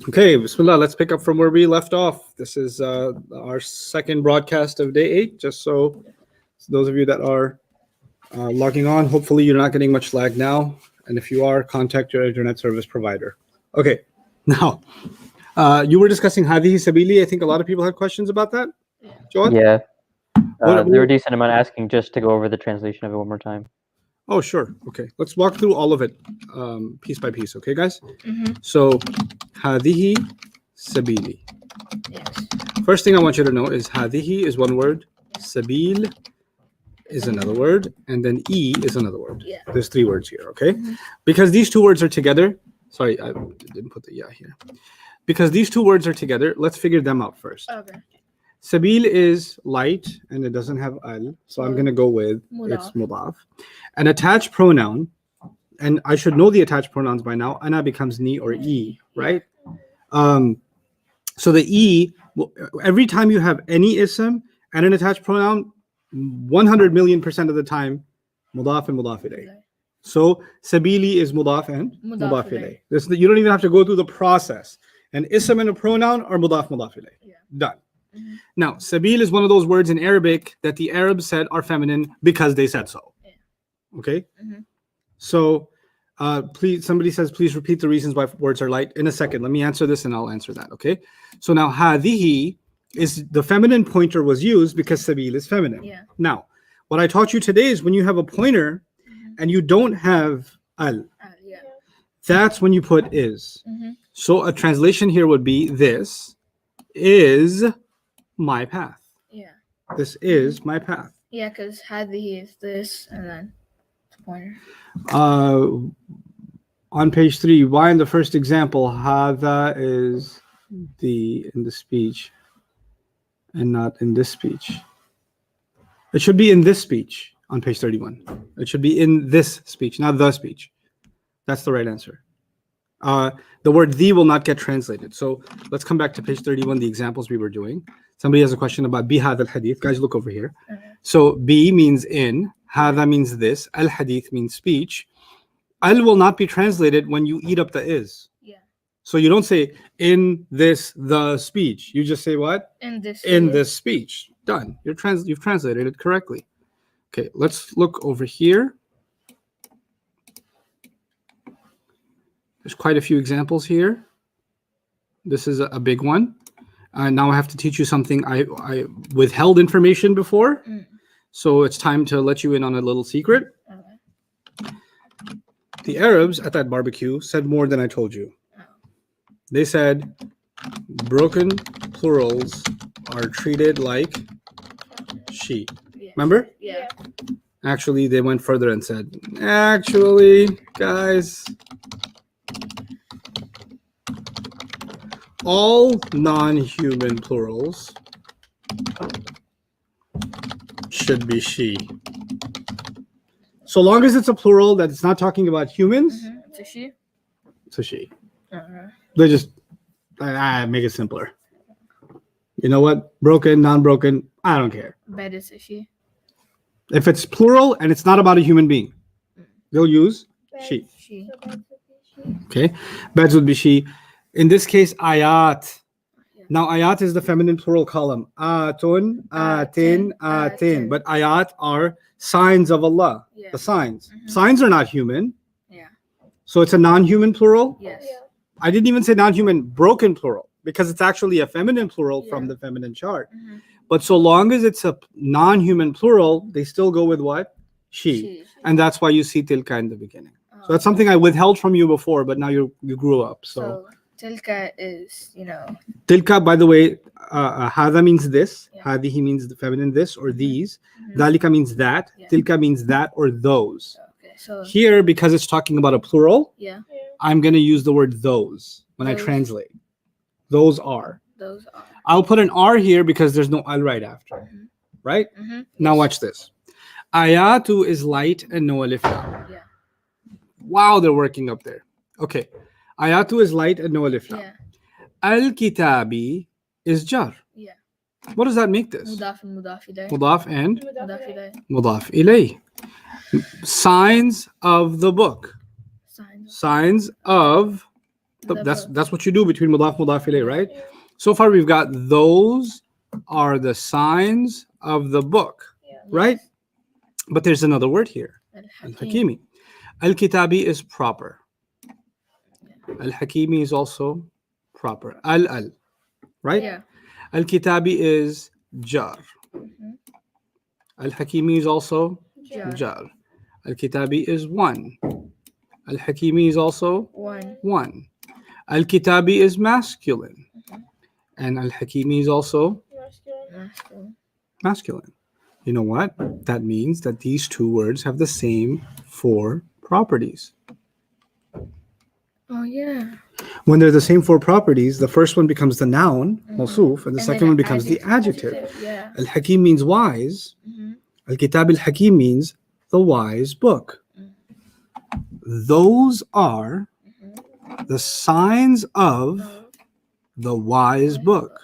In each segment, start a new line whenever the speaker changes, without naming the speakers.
Okay, Bismillah, let's pick up from where we left off. This is our second broadcast of day 8. Just so those of you that are logging on, hopefully you're not getting much lag now. And if you are, contact your internet service provider. Okay, now you were discussing Hadihi Sabili. I think a lot of people had questions about that. Jawad?
Yeah.
What-
There were a decent amount asking just to go over the translation of it one more time.
Oh, sure. Okay, let's walk through all of it piece by piece. Okay, guys?
Mm-hmm.
So, Hadihi Sabili.
Yes.
First thing I want you to know is Hadihi is one word, Sabil is another word, and then E is another word.
Yeah.
There's 3 words here, okay?
Mhm.
Because these 2 words are together. Sorry, I didn't put the ya here. Because these 2 words are together, let's figure them out first.
Okay.
Sabil is light and it doesn't have al, so I'm going to go with it's mudaf. An attached pronoun, and I should know the attached pronouns by now, ana becomes ni or e, right? So the e, every time you have any ism and an attached pronoun, 100 million% of the time, mudaf and mudaf ilayh. So sabili is mudaf and mudaf ilayh. You don't even have to go through the process. An ism and a pronoun are mudaf ilayh.
Yeah.
Done.
Mm-hmm.
Now, sabil is one of those words in Arabic that the Arabs said are feminine because they said so.
Yeah.
Okay?
Mm-hmm.
So, please, somebody says, please repeat the reasons why words are light. In a second, let me answer this and I'll answer that. Okay? So now, hadihi is the feminine pointer was used because sabil is feminine.
Yeah.
Now, what I taught you today is when you have a pointer and you don't have al,
Yeah.
that's when you put is.
Mm-hmm.
So a translation here would be this is my path.
Yeah.
This is my path.
Yeah, because Hadihi is this, and then it's a pointer.
On page 3, why in the first example, hada is in the speech and not in this speech? It should be in this speech on page 31. It should be in this speech, not the speech. That's the right answer. The word the will not get translated. So let's come back to page 31, the examples we were doing. Somebody has a question about bi hadha al-hadith. Guys, look over here.
Okay.
So bi means in, hadha means this, al-hadith means speech. Al will not be translated when you eat up the is.
Yeah.
So you don't say in this the speech. You just say what?
In this.
In this speech. Done. You've translated it correctly. Okay, let's look over here. There's quite a few examples here. This is a big one. Now I have to teach you something I withheld information before. So it's time to let you in on a little secret.
Okay.
The Arabs at that barbecue said more than I told you. They said broken plurals are treated like she.
Yeah.
Remember?
Yeah.
Actually, they went further and said, actually, guys, all non-human plurals should be she. So long as it's a plural that it's not talking about humans,
It's a she.
it's a she.
Uh-huh.
They just make it simpler. You know what? Broken, non-broken, I don't care.
Bed is a she.
If it's plural and it's not about a human being, they'll use she.
She.
Okay? Beds would be she. In this case, ayat. Now, ayat is the feminine plural column. Atun, atin, atin. But ayat are signs of Allah.
Yeah.
The signs. Signs are not human.
Yeah.
So it's a non-human plural.
Yes.
I didn't even say non-human broken plural because it's actually a feminine plural from
Yeah.
the feminine chart. But so long as it's a non-human plural, they still go with what? She. And that's why you see tilka in the beginning. So that's something I withheld from you before, but now you grew up.
So tilka is,
Tilka, by the way, hada means this.
Yeah.
Hadihi means the feminine this or these. Dalika means that.
Yeah.
Tilka means that or those.
okay. So
Here, because it's talking about a plural,
yeah,
I'm going to use the word those when I
Those.
translate. Those are.
those are.
I'll put an R here because there's no al right after. Right? Now watch this. Ayatu is light and no alif lam.
Yeah.
Wow, they're working up there. Okay. Ayatu is light and no alif lam.
Yeah.
Al-kitabi is jar.
Yeah.
What does that make this?
Mudaf and mudaf ilayh.
Mudaf and
Mudaf ilayh.
mudaf ilayh. Signs of the book.
Signs
signs of
The
that's what you do between mudaf ilayh, right? So far we've got those are the signs of the book, right? But there's another word here, al-hakimi. Al-kitabi is proper. Al-hakimi is also proper. Al, right?
Yeah.
Al-kitabi is jar. Al-hakimi is also
Jar.
jar. Al-kitabi is one. Al-hakimi is also
One.
one. Al-kitabi is masculine. And al-hakimi is also
Masculine.
masculine. You know what? That means that these two words have the same four properties.
Oh yeah.
When they're the same four properties, the first one becomes the noun, mawsuf, and the
And
second
then
one becomes the adjective.
Yeah.
Al-hakim means wise. Al-kitab al-hakim means the wise book. Those are the signs of the wise book.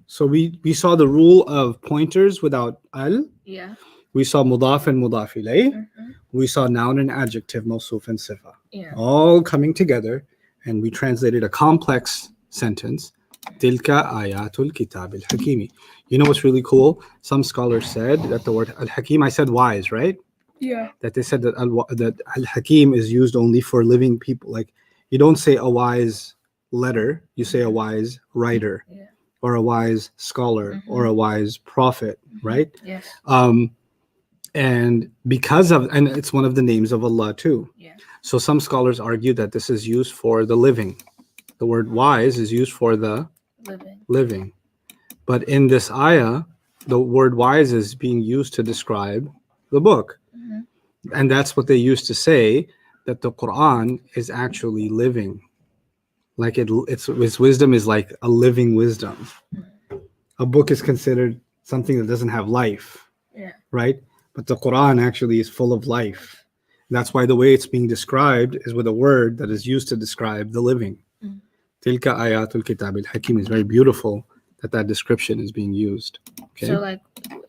So we saw the rule of pointers without al.
Yeah.
We saw mudaf and mudaf ilayh. We saw noun and adjective, mawsuf and sifa.
Yeah.
All coming together, and we translated a complex sentence. Tilka ayatul kitab al-hakimi. You know what's really cool? Some scholars said that the word al-hakim, I said wise, right?
Yeah.
That they said that al-hakim is used only for living people. Like, you don't say a wise letter, you say a wise writer, or a wise scholar, or a wise prophet, right?
Yes.
And because of, and it's one of the names of Allah too.
Yeah.
So some scholars argue that this is used for the living. The word wise is used for the living. But in this ayah, the word wise is being used to describe the book. And that's what they used to say, that the Quran is actually living. Like its wisdom is like a living wisdom. A book is considered something that doesn't have life, right? But the Quran actually is full of life. That's why the way it's being described is with a word that is used to describe the living. Tilka ayatul kitab al-hakim is very beautiful that description is being used. Okay.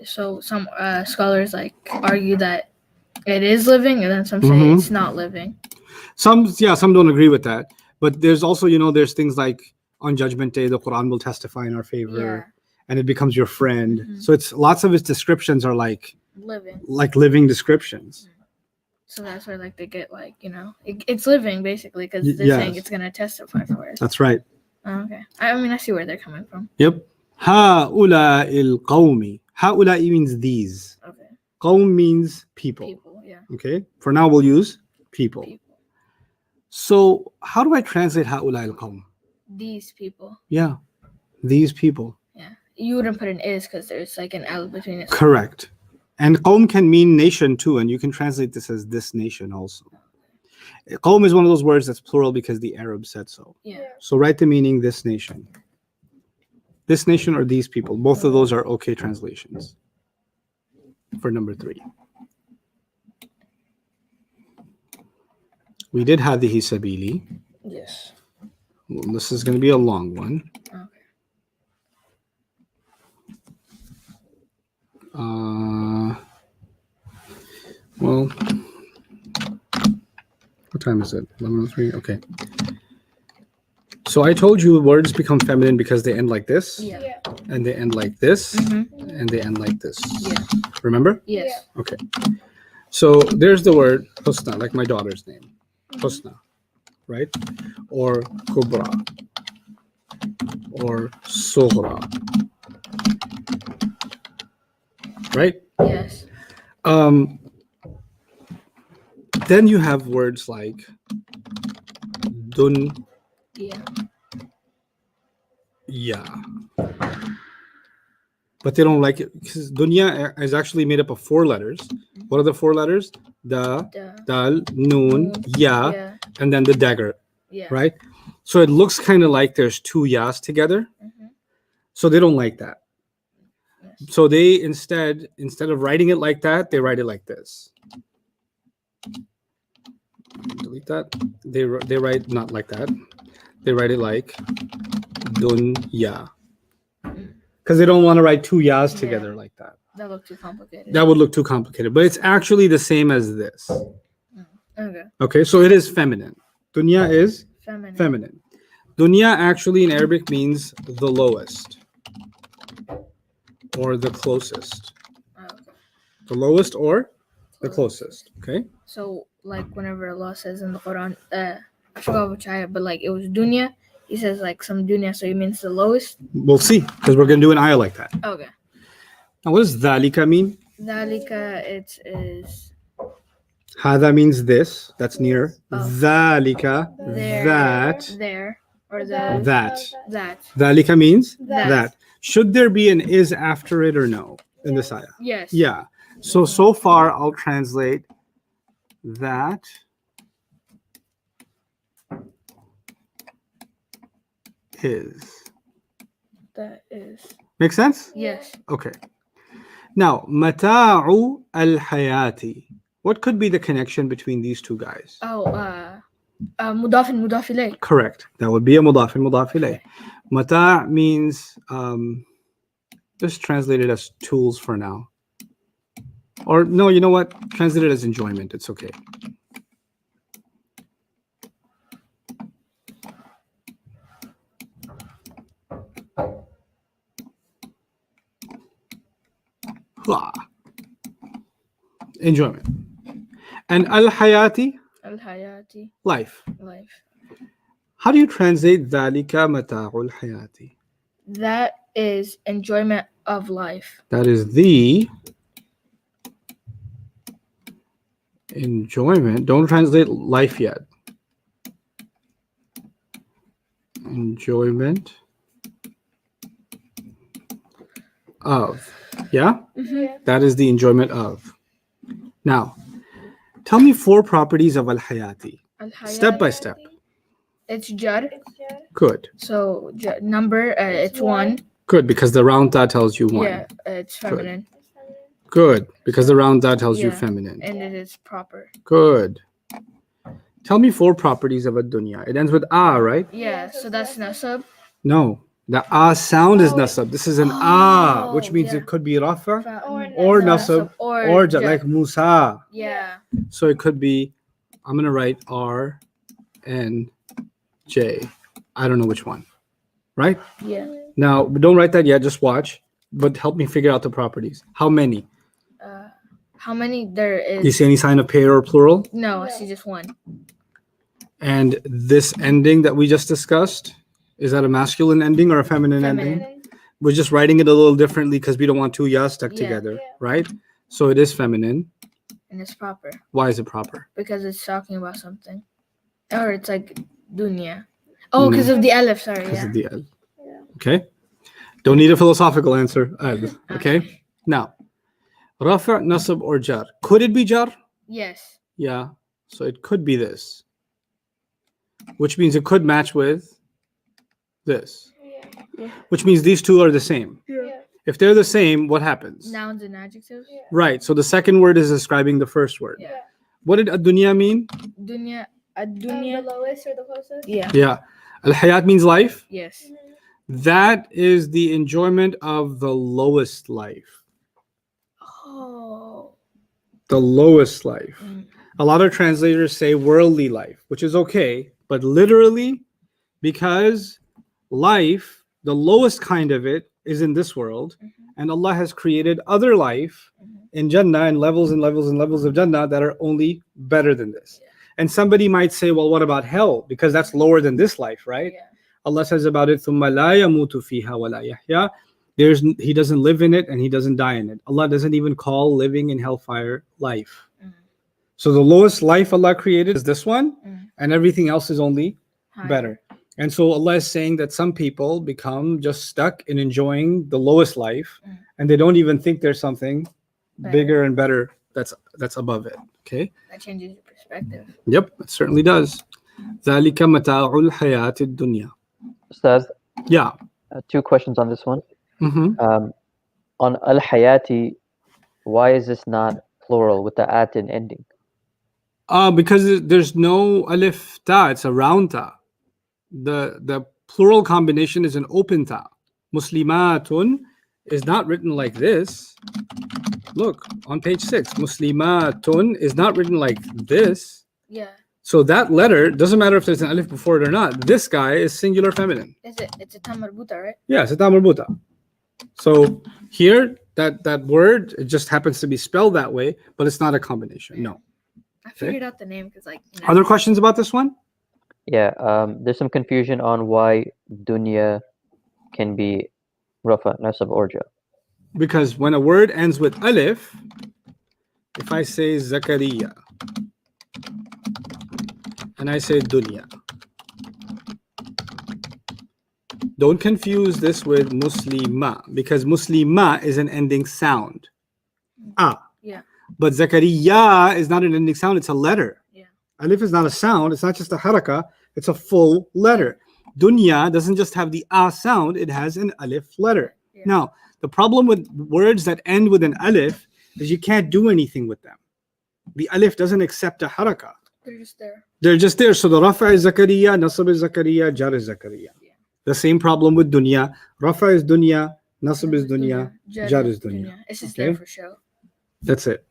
So some scholars argue that it is living, and then some say it's not living.
Some don't agree with that. But there's also, there's things like on Judgment Day, the Quran will testify in our favor, and it becomes your friend. So it's lots of its descriptions are like living descriptions.
So that's where they get it's living basically because they're saying it's gonna testify for us.
That's right.
Oh, okay. I mean, I see where they're coming from.
Yep. Ha'ula'il qawmi. Ha'ula'i means these.
Okay.
Qawm means people.
People, yeah.
Okay. For now, we'll use people. So how do I translate ha'ula'il qawm?
These people.
Yeah. These people.
Yeah. You wouldn't put an is because there's like an L between it.
Correct. And qawm can mean nation too, and you can translate this as this nation also. Qawm is one of those words that's plural because the Arabs said so.
Yeah.
So write the meaning this nation. This nation or these people. Both of those are okay translations. For number 3. We did hadihi sabili.
Yes.
Well, this is going to be a long one.
Okay.
Well, what time is it? 11:03. Okay. So I told you words become feminine because they end like this,
Yeah.
and they end like this, and they end like this.
Yeah.
Remember?
Yes.
Okay. So there's the word husna, like my daughter's name, husna, right? Or kubra, or sughra, right?
Yes.
Then you have words like dun,
Yeah.
but they don't like it because dunya is actually made up of 4 letters. What are the 4 letters? Da, dal, noon, ya,
Yeah.
and then the dagger,
Yeah.
right? So it looks kind of like there's 2 yas together. So they don't like that. So they instead of writing it like that, they write it like this. Delete that. They write not like that. They write it like dunya. Because they don't want to write 2 yas together like that.
That looked too complicated.
That would look too complicated. But it's actually the same as this.
Okay.
Okay, so it is feminine. Dunya is
Feminine.
feminine. Dunya actually in Arabic means the lowest or the closest.
Oh, okay.
The lowest or the closest. Okay.
So, like, whenever Allah says in the Quran, I forgot which ayah, but like it was dunya. He says like some dunya, so he means the lowest.
We'll see because we're going to do an ayah like that.
Okay.
Now, what does dhalika mean?
Dhalika, it is
Hada means this. That's near.
Oh.
Dhalika,
there,
that,
there, or the
that.
that.
Dhalika means
That.
that. Should there be an is after it or no in this ayah?
Yes.
Yeah. So far, I'll translate that is.
That is.
Make sense?
Yes.
Okay. Now, mata'u al-hayati. What could be the connection between these two guys?
Oh, mudaf and mudaf ilayh.
Correct. That would be a mudaf and mudaf ilayh. Mata' means, just translate it as tools for now. Or no, you know what? Translate it as enjoyment. It's okay. Hua. Enjoyment. And al-hayati,
Al-hayati,
life.
life.
How do you translate dhalika mata'ul hayati?
That is enjoyment of life.
That is the enjoyment. Don't translate life yet. Enjoyment of. Yeah?
Mm-hmm.
That is the enjoyment of. Now, tell me 4 properties of al-hayati. Step by step.
It's jar.
Good.
So number, it's one.
Good, because the round ta tells you 1.
Yeah, it's feminine.
Good, because the round ta tells you
Yeah.
feminine.
And it is proper.
Good. Tell me 4 properties of a dunya. It ends with a, right?
Yeah, so that's nasab.
No. The a sound is nasab. This is an a, which means
yeah.
it could be rafa
Or
nasab or jar, like Musa.
Yeah.
So it could be, I'm going to write R, N, J. I don't know which one. Right?
Yeah.
Now, don't write that yet. Just watch. But help me figure out the properties. How many?
How many there is?
Do you see any sign of pair or plural?
No, I see just one.
And this ending that we just discussed, is that a masculine ending or a feminine ending?
Feminine.
We're just writing it a little differently because we don't want 2 yas stuck
Yeah.
together, right? So it is feminine.
And it's proper
Why is it proper?
because it's talking about something. Or it's like dunya. Oh, because of the alif, sorry.
Because
Yeah.
of the L. Okay. Don't need a philosophical answer. Al. Okay. Now, rafa, nasab, or jar. Could it be jar?
Yes.
Yeah. So it could be this, which means it could match with this, which means these two are the same. If they're the same, what happens?
Nouns and adjectives.
Right. So the second word is describing the first word.
Yeah.
What did ad-dunya mean?
Dunya.
The
Dunya.
lowest or the closest?
Yeah.
Yeah. Al-hayat means life.
Yes.
That is the enjoyment of the lowest life.
Oh.
The lowest life.
Mm.
A lot of translators say worldly life, which is okay, but literally, because life, the lowest kind of it, is in this world, and Allah has created other life in Jannah and levels and levels and levels of Jannah that are only better than this. And somebody might say, well, what about hell? Because that's lower than this life, right?
Yeah.
Allah says about it, ثُمَّ لَا يَمُوتُ فِيهَا وَلَا يَحْيَا. He doesn't live in it and he doesn't die in it. Allah doesn't even call living in hellfire life. So the lowest life Allah created is this one, and everything else is only
Higher.
better. And so Allah is saying that some people become just stuck in enjoying the lowest life, and they don't even think there's something bigger and better that's above it. Okay?
That changes your perspective.
Yep, it certainly does. ذَلِكَ مَتَاعُ الْحَيَاةِ الدُّنْيَا.
Ustaz,
Yeah.
2 questions on this one.
Mm-hmm.
On al-hayati, why is this not plural with the at in ending?
Because there's no alif ta, it's a round ta. The plural combination is an open ta. Muslimatun is not written like this. Look on page 6. Muslimatun is not written like this.
Yeah.
So that letter doesn't matter if there's an alif before it or not. This guy is singular feminine.
Is it? It's a tam marbuta, right?
Yeah, it's a ta marbuta. So here, that word, it just happens to be spelled that way, but it's not a combination. No.
I figured out the name because like.
Other questions about this one?
Yeah, there's some confusion on why dunya can be rafa, nasab, or jar.
Because when a word ends with alif, if I say Zakaria and I say dunya, don't confuse this with muslima, because muslima is an ending sound.
Yeah.
But Zakaria is not an ending sound, it's a letter.
Yeah.
Alif is not a sound, it's not just a haraka, it's a full letter. Dunya doesn't just have the sound, it has an alif letter.
Yeah.
Now, the problem with words that end with an alif is you can't do anything with them. The alif doesn't accept a haraka.
They're just there.
They're just there. So the rafa is Zakaria, nasab is Zakaria, jar is Zakaria.
Yeah.
The same problem with dunya. Rafa is dunya, nasab is dunya, jar is dunya.
It's just
Okay?
there for show.
That's it.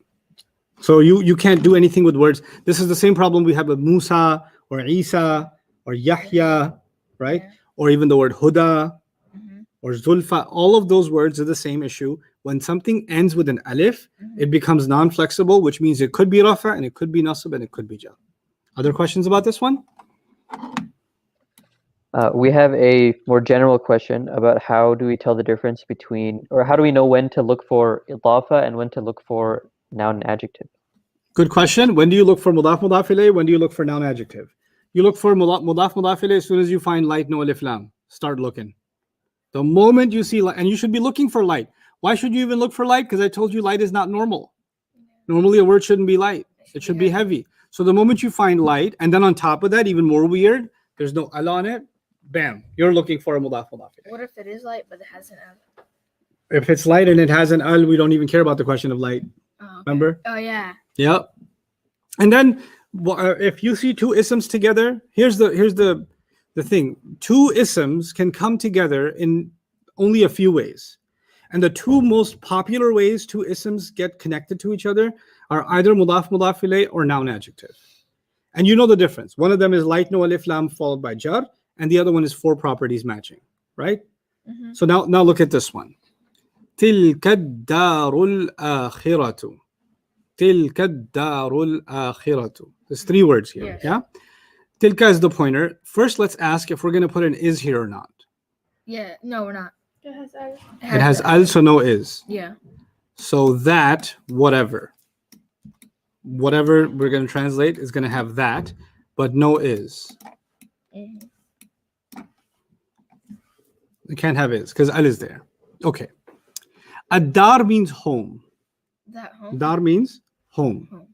So you can't do anything with words. This is the same problem we have with Musa or Isa or Yahya, right?
Yeah.
Or even the word Huda
Mhm.
or Zulfa. All of those words are the same issue. When something ends with an alif, it becomes non-flexible, which means it could be rafa and it could be nasab and it could be jar. Other questions about this one?
We have a more general question about how do we tell the difference between, or how do we know when to look for idafa and when to look for noun and adjective?
Good question. When do you look for mudaf mudaf ilayh? When do you look for noun adjective? You look for mudaf mudaf ilayh as soon as you find light, no alif lam. Start looking. The moment you see light, and you should be looking for light. Why should you even look for light? Because I told you light is not normal. Normally a word shouldn't be light. It should be heavy. So the moment you find light, and then on top of that, even more weird, there's no al on it, bam, you're looking for a mudaf mudaf ilayh.
What if it is light but it has an al?
If it's light and it has an al, we don't even care about the question of light.
Oh, okay.
Remember?
Oh yeah.
Yep. And then if you see two isms together, here's the thing. Two isms can come together in only a few ways. And the two most popular ways two isms get connected to each other are either mudaf mudaf ilayh or noun adjective. And you know the difference. One of them is light no alif lam followed by jar, and the other one is four properties matching, right?
Mhm.
So now look at this one. تلك الدار الآخرة. تلك الدار الآخرة. There's three words here.
Yes.
Yeah. Tilka is the pointer. First, let's ask if we're going to put an is here or not.
Yeah. No, we're not.
It has al.
It has al, so no is.
Yeah.
So that whatever we're going to translate is going to have that, but no is.
Mhm.
It can't have is because al is there. Okay. Ad-dar means home.
That home.
Dar means home.
Home.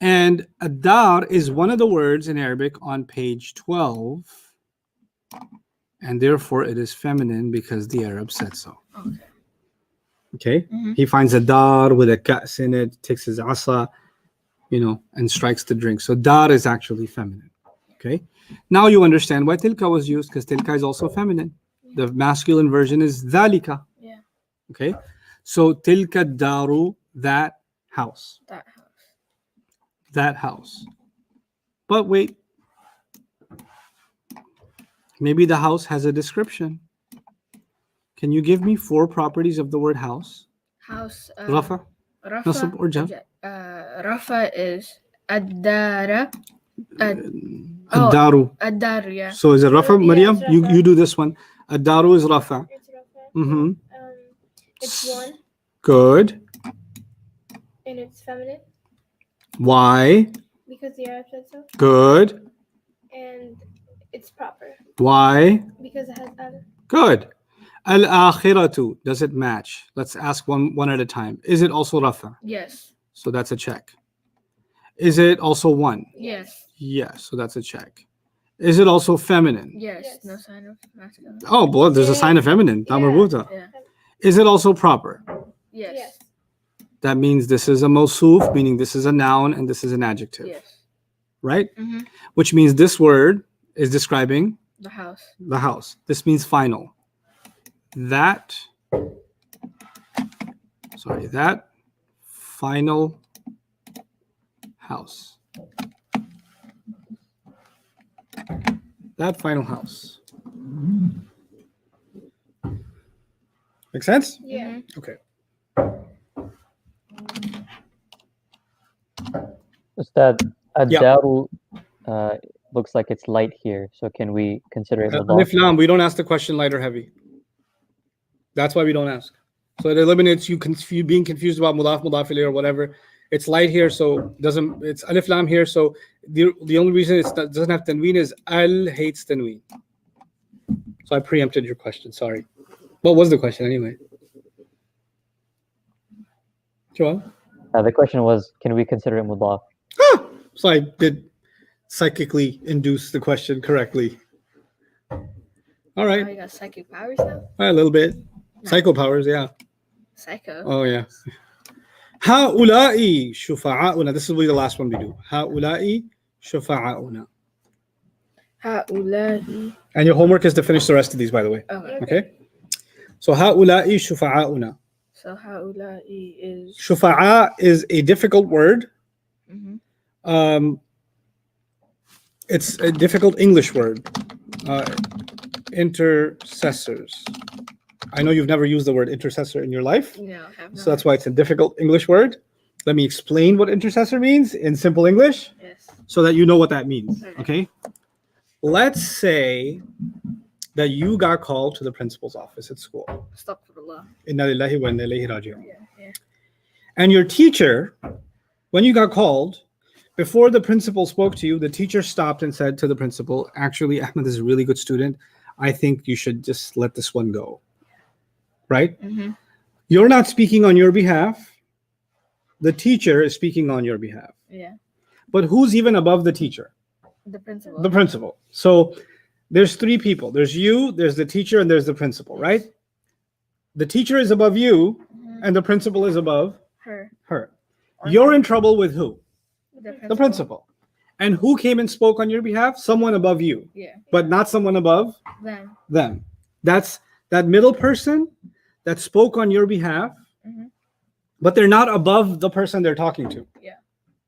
And ad-dar is one of the words in Arabic on page 12. And therefore it is feminine because the Arab said so.
Okay.
Okay?
Mhm.
He finds a dar with a ka's in it, takes his asa, and strikes the drink. So dar is actually feminine. Okay? Now you understand why tilka was used, because tilka is also feminine. The masculine version is dhalika.
Yeah.
Okay? So tilka daru, that house.
That house.
That house. But wait. Maybe the house has a description. Can you give me four properties of the word house?
House.
Rafa,
Rafa.
nasab, or jar?
Rafa is ad-dara.
Ad-daru.
Ad-dar. Yeah.
So is it Rafa,
Yeah,
Maryam?
it's
You
Rafa.
do this one. Ad-daru is Rafa.
It's rafa.
Mm-hmm.
It's one
Good.
and it's feminine
Why?
because the Arab said so,
Good.
and it's proper
Why?
because it has al.
Good. Al-akhiratu. Does it match? Let's ask one at a time. Is it also Rafa?
Yes.
So that's a check. Is it also one?
Yes.
Yes. So that's a check. Is it also feminine?
Yes.
Yes.
No sign of masculine.
Oh, boy, there's a
Yeah.
sign of feminine.
Yeah.
Tamarbuta.
Yeah.
Is it also proper?
Yes.
That means this is a mawsuf, meaning this is a noun and this is an adjective,
Yes.
right?
Mhm.
Which means this word is describing
The house.
the house. This means final. That final house. That final house. Make sense?
Yeah.
Mhm.
Okay.
Ustad,
Yeah.
ad-daru looks like it's light here, so can we consider it mudaf?
Alif lam, we don't ask the question light or heavy. That's why we don't ask. So it eliminates you being confused about mudaf, mudaf ilayh or whatever. It's light here, so it's alif lam here. So the only reason it doesn't have tanween is al hates tanween. So I preempted your question. Sorry. What was the question anyway? Joel?
The question was, can we consider it mudaf?
So I did psychically induce the question correctly. All
Oh,
right.
you got psychic powers now?
A little bit. Psycho powers, yeah.
Psycho.
Oh, yeah. هؤلاء شفعاؤنا. This will be the last one we do. هؤلاء شفعاؤنا.
هؤلاء.
And your homework is to finish the rest of these, by the way.
Okay.
Okay? So هؤلاء شفعاؤنا.
So هؤلاء is.
Shufa'a is a difficult word.
Mhm.
It's a difficult English word. Intercessors. I know you've never used the word intercessor in your life.
No, have not.
So that's why it's a difficult English word. Let me explain what intercessor means in simple English
Yes.
so that you know what that means.
Okay.
Okay? Let's say that you got called to the principal's office at school.
Astaghfirullah.
Inna lillahi wa inna ilayhi raji'un.
Yeah.
And your teacher, when you got called, before the principal spoke to you, the teacher stopped and said to the principal, actually, Ahmed is a really good student. I think you should just let this one go. Right?
Mhm.
You're not speaking on your behalf. The teacher is speaking on your behalf.
Yeah.
But who's even above the teacher?
The principal.
The principal. So there's three people. There's you, there's the teacher, and there's the principal, right? The teacher is above you,
Mhm.
and the principal is above
Her.
her. You're in trouble with who?
The
The principal. And who came and spoke on your behalf? Someone above you,
Yeah.
but not someone above
Then.
them. That's that middle person that spoke on your behalf,
Mhm.
but they're not above the person they're talking to.
Yeah.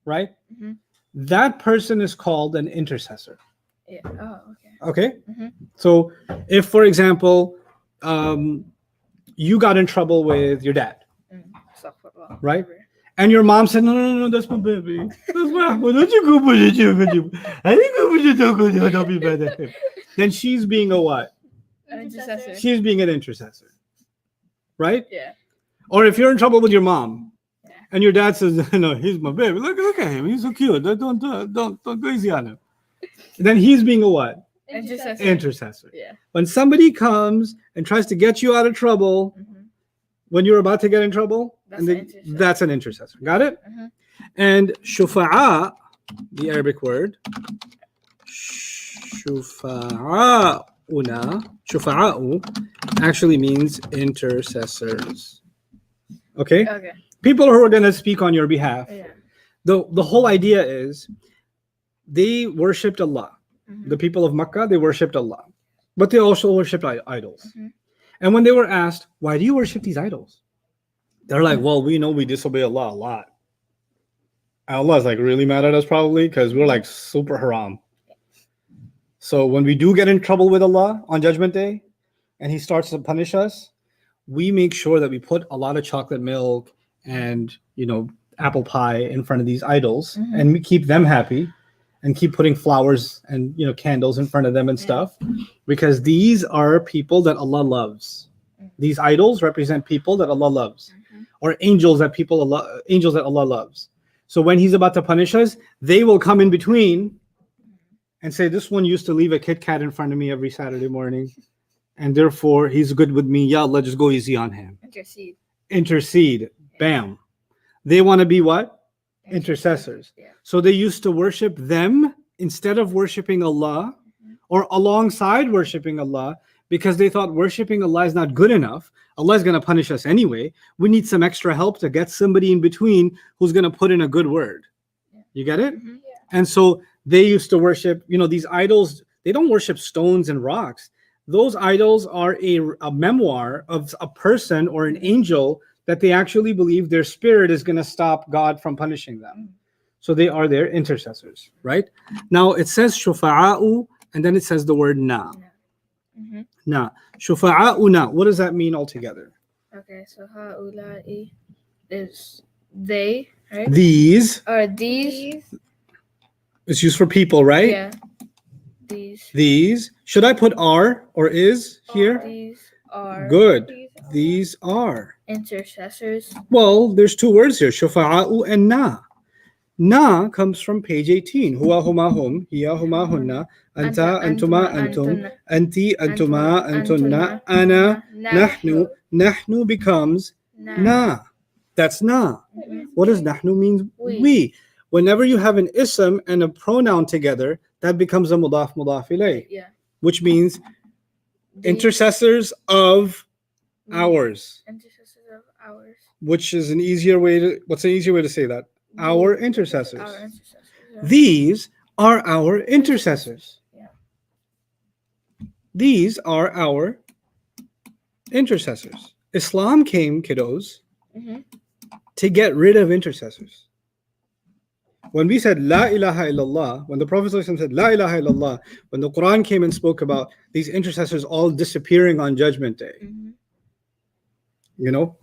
Right?
Mhm.
That person is called an intercessor.
Yeah. Oh, okay.
Okay?
Mhm.
So if, for example, you got in trouble with your dad,
Astaghfirullah.
Right? and your mom said, no, that's my baby. That's my Ahmed. Don't you go put it, I think go put it, don't be bad at him. Then she's being a what?
Intercessor.
She's being an intercessor. Right?
Yeah.
Or if you're in trouble with your mom,
Yeah.
and your dad says, no, he's my baby. Look at him. He's so cute. Don't go easy on him. Then he's being a what?
Intercessor.
Intercessor.
Yeah.
When somebody comes and tries to get you out of trouble
Mhm.
when you're about to get in trouble,
That's
and
an
then
intercessor.
that's an intercessor. Got it?
Mhm.
And shufa'a, the Arabic word, shufa'u actually means intercessors. Okay?
Okay.
People who are going to speak on your behalf.
Yeah.
The whole idea is they worshipped Allah.
Mhm.
The people of Makkah, they worshipped Allah. But they also worshipped idols.
Mhm.
And when they were asked, why do you worship these idols? They're like, well, we know we disobey Allah a lot. Allah's like really mad at us probably because we're like super haram. So when we do get in trouble with Allah on Judgment Day and He starts to punish us, we make sure that we put a lot of chocolate milk and, apple pie in front of these idols,
Mhm.
and we keep them happy and keep putting flowers and, candles in front of them and
Yeah.
stuff, because these are people that Allah loves. These idols represent people that Allah loves,
Mhm.
or angels that Allah loves. So when He's about to punish us, they will come in between and say, this one used to leave a Kit Kat in front of me every Saturday morning, and therefore he's good with me. Ya Allah, just go easy on him.
Intercede.
Intercede. Bam. They want to be what? Intercessors.
Yeah.
So they used to worship them instead of worshiping Allah, or alongside worshiping Allah, because they thought worshiping Allah is not good enough. Allah is going to punish us anyway. We need some extra help to get somebody in between who's going to put in a good word. You get it?
Mhm.
And so they used to worship, these idols. They don't worship stones and rocks. Those idols are a memoir of a person or an angel that they actually believe their spirit is going to stop God from punishing them. So they are their intercessors, right? Now it says shufa'a'u and then it says the word na.
Mm-hmm.
Na. Shufa'a'una. What does that mean altogether?
Okay, so ha'ula'i is they, right?
These
Or these?
is used for people, right?
Yeah. These.
These. Should I put are or is here?
These are
Good. These are.
intercessors.
Well, there's two words here, shufa'a'u and na. Na comes from page 18. Huwa huma hum, hiya huma hunna, anta antuma antum, anti antuma antunna, ana nahnu. Nahnu becomes na. That's na. What does nahnu mean? We. Whenever you have an ism and a pronoun together, that becomes a mudaf ilayh,
Yeah.
which means
These
intercessors of ours,
intercessors of ours.
which is an easier way to, what's an easier way to say that? Our intercessors.
Our intercessors. Yeah.
These are our intercessors.
Yeah.
These are our intercessors. Islam came, kiddos,
Mhm.
to get rid of intercessors. When we said La ilaha illallah, when the Prophet ﷺ said La ilaha illallah, when the Quran came and spoke about these intercessors all disappearing on Judgment Day,
Mhm.
you know,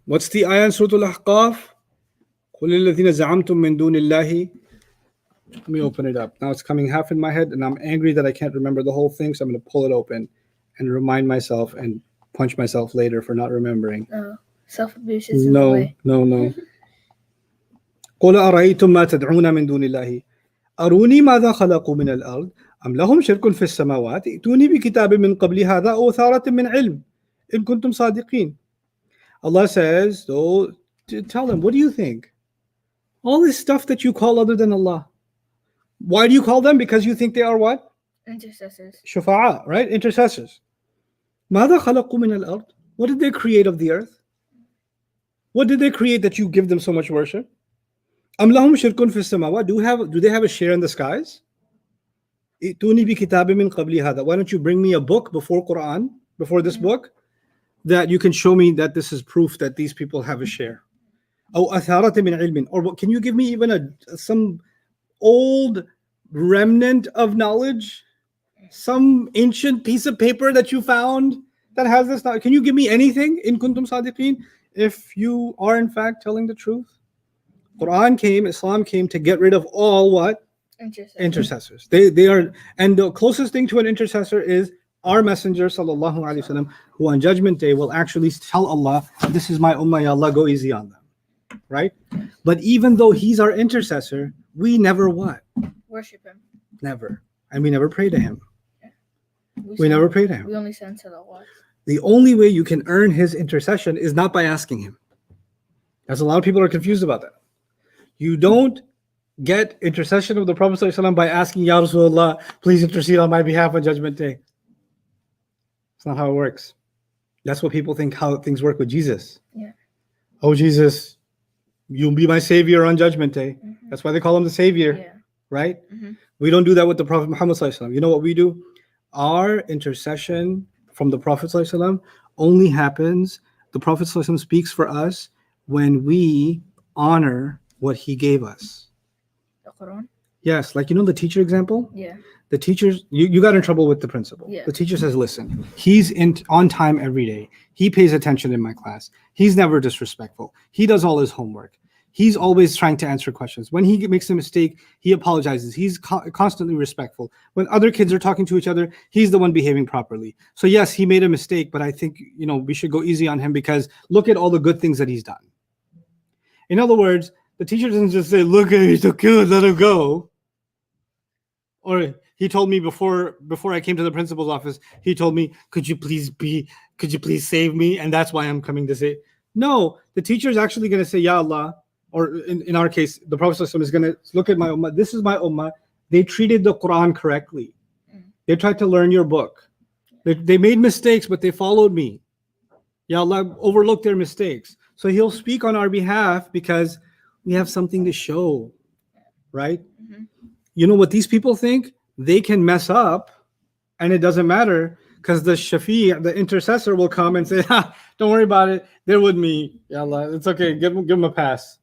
what's the ayah in Surah Al-Ahqaf? قُلِ الَّذِينَ زَعَمْتُم مِّن دُونِ اللَّهِ. Let me open it up. Now it's coming half in my head, and I'm angry that I can't remember the whole thing, so I'm going to pull it open and remind myself and punch myself later for not remembering.
Oh, self-abuse is in the
No,
way.
no. قُلْ أَرَأَيْتُم مَّا تَدْعُونَ مِن دُونِ اللَّهِ أَرُونِي مَاذَا خَلَقُوا مِنَ الْأَرْضِ أَمْ لَهُمْ شِرْكٌ فِي السَّمَاوَاتِ ائْتُونِي بِكِتَابٍ مِّن قَبْلِ هَذَا أَوْ أَثَارَةٍ مِّنْ عِلْمٍ إِن كُنتُمْ صَادِقِينَ. Allah says, so tell them, what do you think? All this stuff that you call other than Allah. Why do you call them? Because you think they are what?
Intercessors.
Shufa'a, right? Intercessors. مَاذَا خَلَقُوا مِنَ الْأَرْضِ. What did they create of the earth? What did they create that you give them so much worship? أَمْ لَهُمْ شِرْكٌ فِي السَّمَاوَاتِ. Do they have a share in the skies? ائْتُونِي بِكِتَابٍ مِّن قَبْلِ هَذَا. Why don't you bring me a book before Quran, before this book, that you can show me that this is proof that these people have a share? أَوْ أَثَارَةٍ مِّنْ عِلْمٍ. Or can you give me even some old remnant of knowledge? Some ancient piece of paper that you found that has this knowledge? Can you give me anything in kuntum sadiqeen if you are in fact telling the truth? Quran came, Islam came to get rid of all what? Intercessors. They are, and the closest thing to an intercessor is our Messenger sallallahu alaihi wasallam, who on Judgment Day will actually tell Allah, "This is my ummah, ya Allah, go easy on them." Right? But even though he's our intercessor, we never what?
Worship him.
Never. And we never pray to him. We
send-
never pray to him.
We only send to the Allah.
The only way you can earn his intercession is not by asking him. As a lot of people are confused about that. You don't get intercession of the Prophet ﷺ by asking, Ya Rasulullah, please intercede on my behalf on Judgment Day. It's not how it works. That's what people think how things work with Jesus.
Yeah.
Oh, Jesus, you'll be my savior on Judgment Day.
Mhm.
That's why they call him the savior,
Yeah.
right?
Mhm.
We don't do that with the Prophet Muhammad ﷺ. You know what we do? Our intercession from the Prophet ﷺ only happens, the Prophet ﷺ speaks for us when we honor what he gave us.
The Quran.
Yes, like you know the teacher example?
Yeah.
The teachers, you got in trouble with the principal.
Yeah.
The teacher says, listen, he's on time every day. He pays attention in my class. He's never disrespectful. He does all his homework. He's always trying to answer questions. When he makes a mistake, he apologizes. He's constantly respectful. When other kids are talking to each other, he's the one behaving properly. So yes, he made a mistake, but I think, we should go easy on him because look at all the good things that he's done. In other words, the teacher doesn't just say, look, he's so cute, let him go. Or he told me before I came to the principal's office, he told me, could you please save me? And that's why I'm coming to say, no, the teacher is actually going to say, Ya Allah, or in our case, the Prophet ﷺ is going to look at my ummah. This is my ummah. They treated the Quran correctly. They tried to learn your book. They made mistakes, but they followed me. Ya Allah overlooked their mistakes. So he'll speak on our behalf because we have something to show, right?
Mhm.
You know what these people think? They can mess up and it doesn't matter because the Shafi', the intercessor, will come and say, don't worry about it. They're with me. Ya Allah, it's okay. Give them a pass.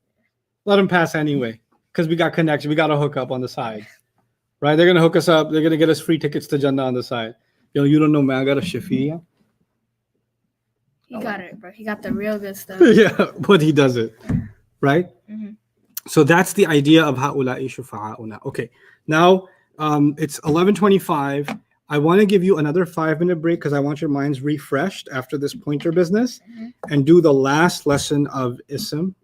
Let them pass anyway because we got connection. We got a hookup on the side. right? They're gonna hook us up. They're gonna get us free tickets to Jannah on the side. You don't know, man. I got a Shafi'iyah.
He got it, bro. He got the real good stuff.
Yeah, but he does it, right?
Mhm.
So that's the idea of ha'ula'i shufa'a'una. Okay, now it's 11:25. I want to give you another 5-minute break because I want your minds refreshed after this pointer business, and do the last lesson of Ism,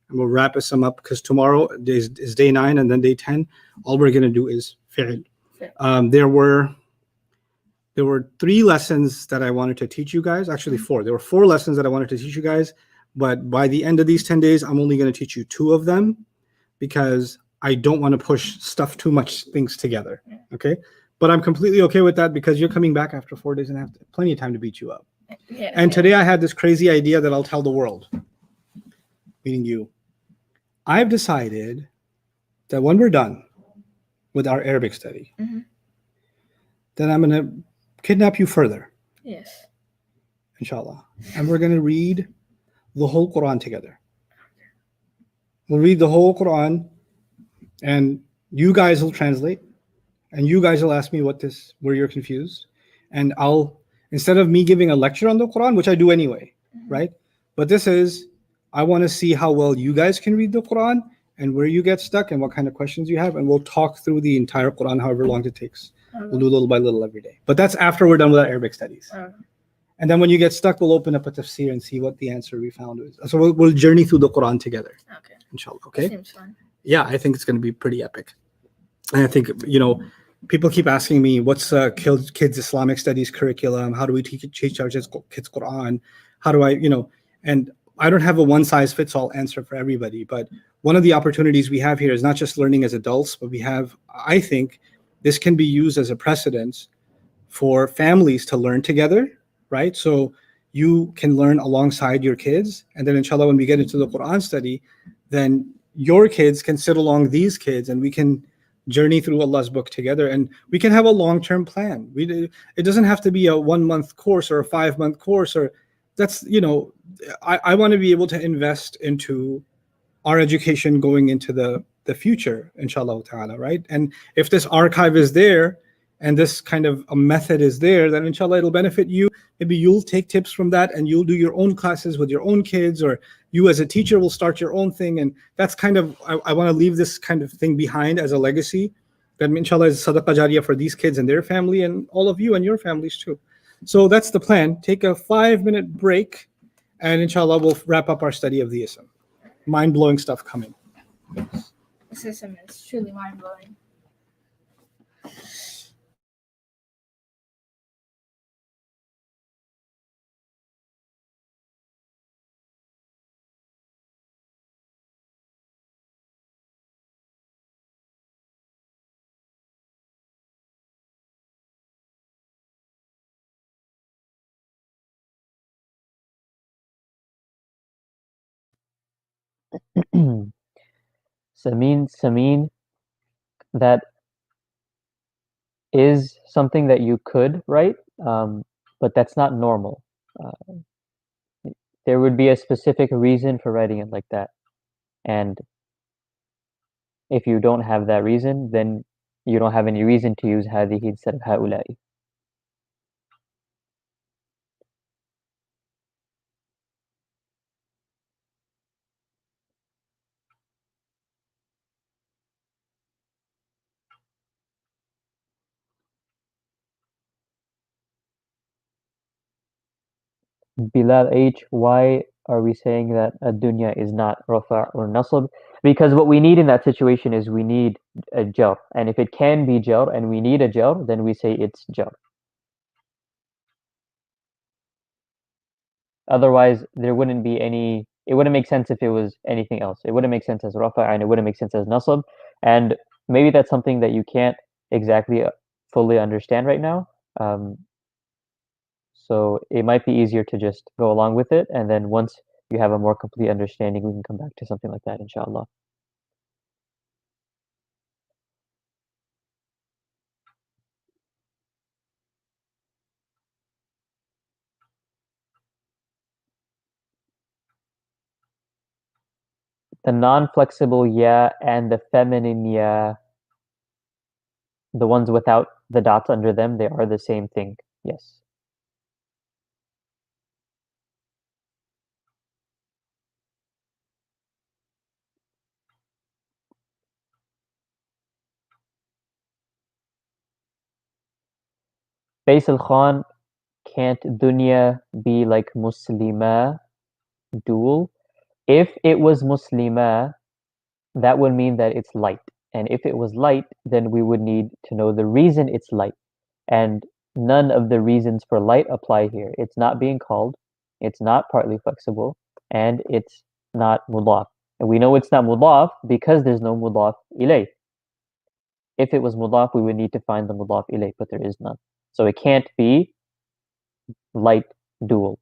and we'll wrap Ism up because tomorrow is day 9 and then day 10. All we're gonna do is fi'l. There were 3 lessons that I wanted to teach you guys. Actually, 4. There were 4 lessons that I wanted to teach you guys, but by the end of these 10 days, I'm only going to teach you 2 of them because I don't want to push stuff too much things together. Okay, but I'm completely okay with that because you're coming back after 4 days and have plenty of time to beat you up.
Yeah.
And today I had this crazy idea that I'll tell the world, meaning you. I've decided that when we're done with our Arabic study,
Mhm.
then I'm going to kidnap you further,
Yes.
inshallah. And we're going to read the whole Quran together. We'll read the whole Quran and you guys will translate and you guys will ask me where you're confused. And instead of me giving a lecture on the Quran, which I do anyway, right? But I want to see how well you guys can read the Quran and where you get stuck and what kind of questions you have. And we'll talk through the entire Quran, however long it takes. We'll do little by little every day. But that's after we're done with our Arabic studies. And then when you get stuck, we'll open up a tafsir and see what the answer we found is. So we'll journey through the Quran together.
Okay.
Inshallah. Okay.
Seems fun.
Yeah, I think it's going to be pretty epic. And I think, people keep asking me, what's kids Islamic studies curriculum? How do we teach our kids Quran? How do I, and I don't have a one size fits all answer for everybody. But one of the opportunities we have here is not just learning as adults, but I think this can be used as a precedent for families to learn together, right? So you can learn alongside your kids. And then inshallah, when we get into the Quran study, then your kids can sit along these kids and we can journey through Allah's book together and we can have a long-term plan. It doesn't have to be a 1-month course or a 5-month course I want to be able to invest into our education going into the future, inshallah ta'ala, right? And if this archive is there and this kind of a method is there, then inshallah it'll benefit you. Maybe you'll take tips from that and you'll do your own classes with your own kids, or you as a teacher will start your own thing. And that's I want to leave this kind of thing behind as a legacy that inshallah is sadaqah jariyah for these kids and their family and all of you and your families too. So that's the plan. Take a 5-minute break and inshallah we'll wrap up our study of the Ism. Mind-blowing stuff coming.
This system is truly mind blowing.
Samin, that is something that you could write, but that's not normal. There would be a specific reason for writing it like that. And if you don't have that reason, then you don't have any reason to use هذه instead of هؤلاء. Bilal H, why are we saying that ad-dunya is not rafa' or nasab? Because what we need in that situation is we need a jar. And if it can be jar and we need a jar, then we say it's jar. Otherwise, there wouldn't be any, it wouldn't make sense if it was anything else. It wouldn't make sense as rafa' and it wouldn't make sense as nasab. And maybe that's something that you can't exactly fully understand right now. So it might be easier to just go along with it. And then once you have a more complete understanding, we can come back to something like that, inshallah. The non-flexible ya and the feminine ya. The ones without the dots under them, they are the same thing. Yes. Faisal Khan, can't dunya be like muslima, dual? If it was muslima, that would mean that it's light. And if it was light, then we would need to know the reason it's light. And none of the reasons for light apply here. It's not being called, it's not partly flexible, and it's not mudaf. And we know it's not mudaf because there's no mudaf ilay. If it was mudaf, we would need to find the mudaf ilay, but there is none. So it can't be light dual.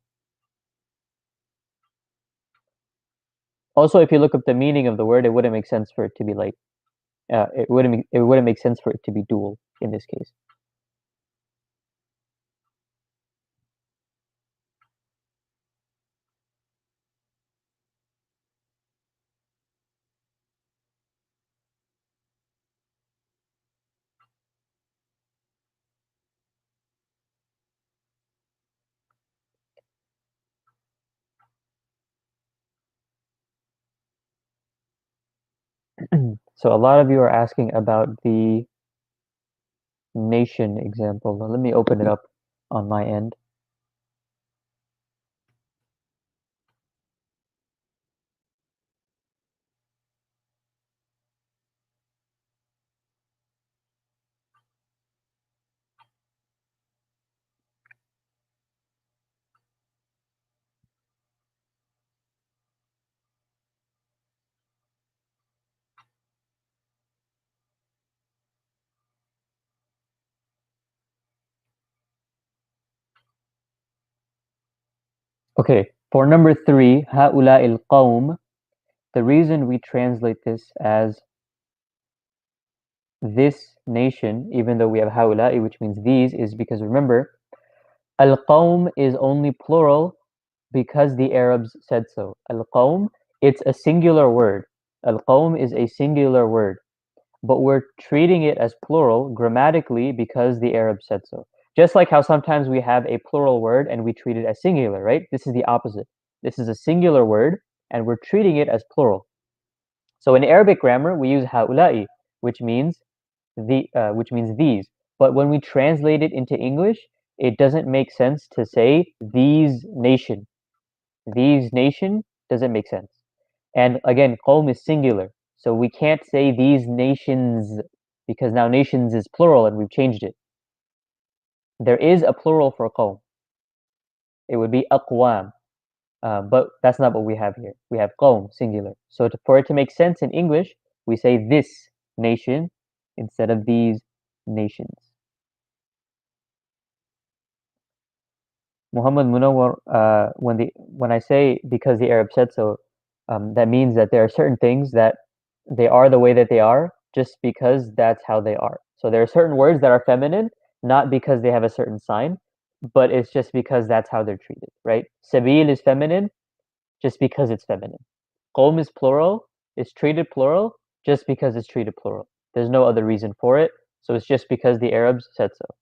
Also, if you look up the meaning of the word, it wouldn't make sense for it to be light. It wouldn't make sense for it to be dual in this case. So a lot of you are asking about the nation example. Now let me open it up on my end. Okay, for number 3, هؤلاء القوم, the reason we translate this as this nation, even though we have هؤلاء, which means these, is because remember, al-qawm is only plural because the Arabs said so. Al-qawm, it's a singular word. Al-qawm is a singular word, but we're treating it as plural grammatically because the Arabs said so. Just like how sometimes we have a plural word and we treat it as singular, right? This is the opposite. This is a singular word and we're treating it as plural. So in Arabic grammar, we use haula'i, which means these. But when we translate it into English, it doesn't make sense to say these nation. These nation doesn't make sense. And again, qawm is singular. So we can't say these nations because now nations is plural and we've changed it. There is a plural for qawm. It would be aqwam. But that's not what we have here. We have qawm, singular. So for it to make sense in English, we say this nation instead of these nations. Muhammad Munawwar, when I say because the Arab said so, that means that there are certain things that they are the way that they are just because that's how they are. So there are certain words that are feminine, not because they have a certain sign, but it's just because that's how they're treated, right? Sabil is feminine just because it's feminine. Qawm is plural, is treated plural just because it's treated plural. There's no other reason for it. So it's just because the Arabs said so.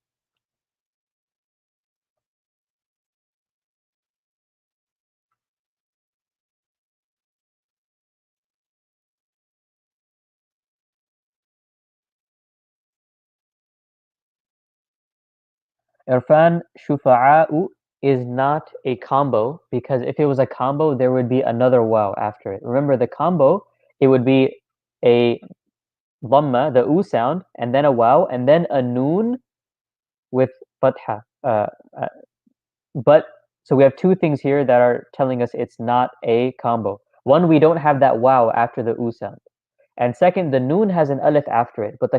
Irfan, shufa'a'u is not a combo because if it was a combo, there would be another waw after it. Remember the combo, it would be a dhamma, the u sound, and then a waw, and then a noon with fatha. But so we have two things here that are telling us it's not a combo. One, we don't have that waw after the u sound. And second, the noon has an alif after it, but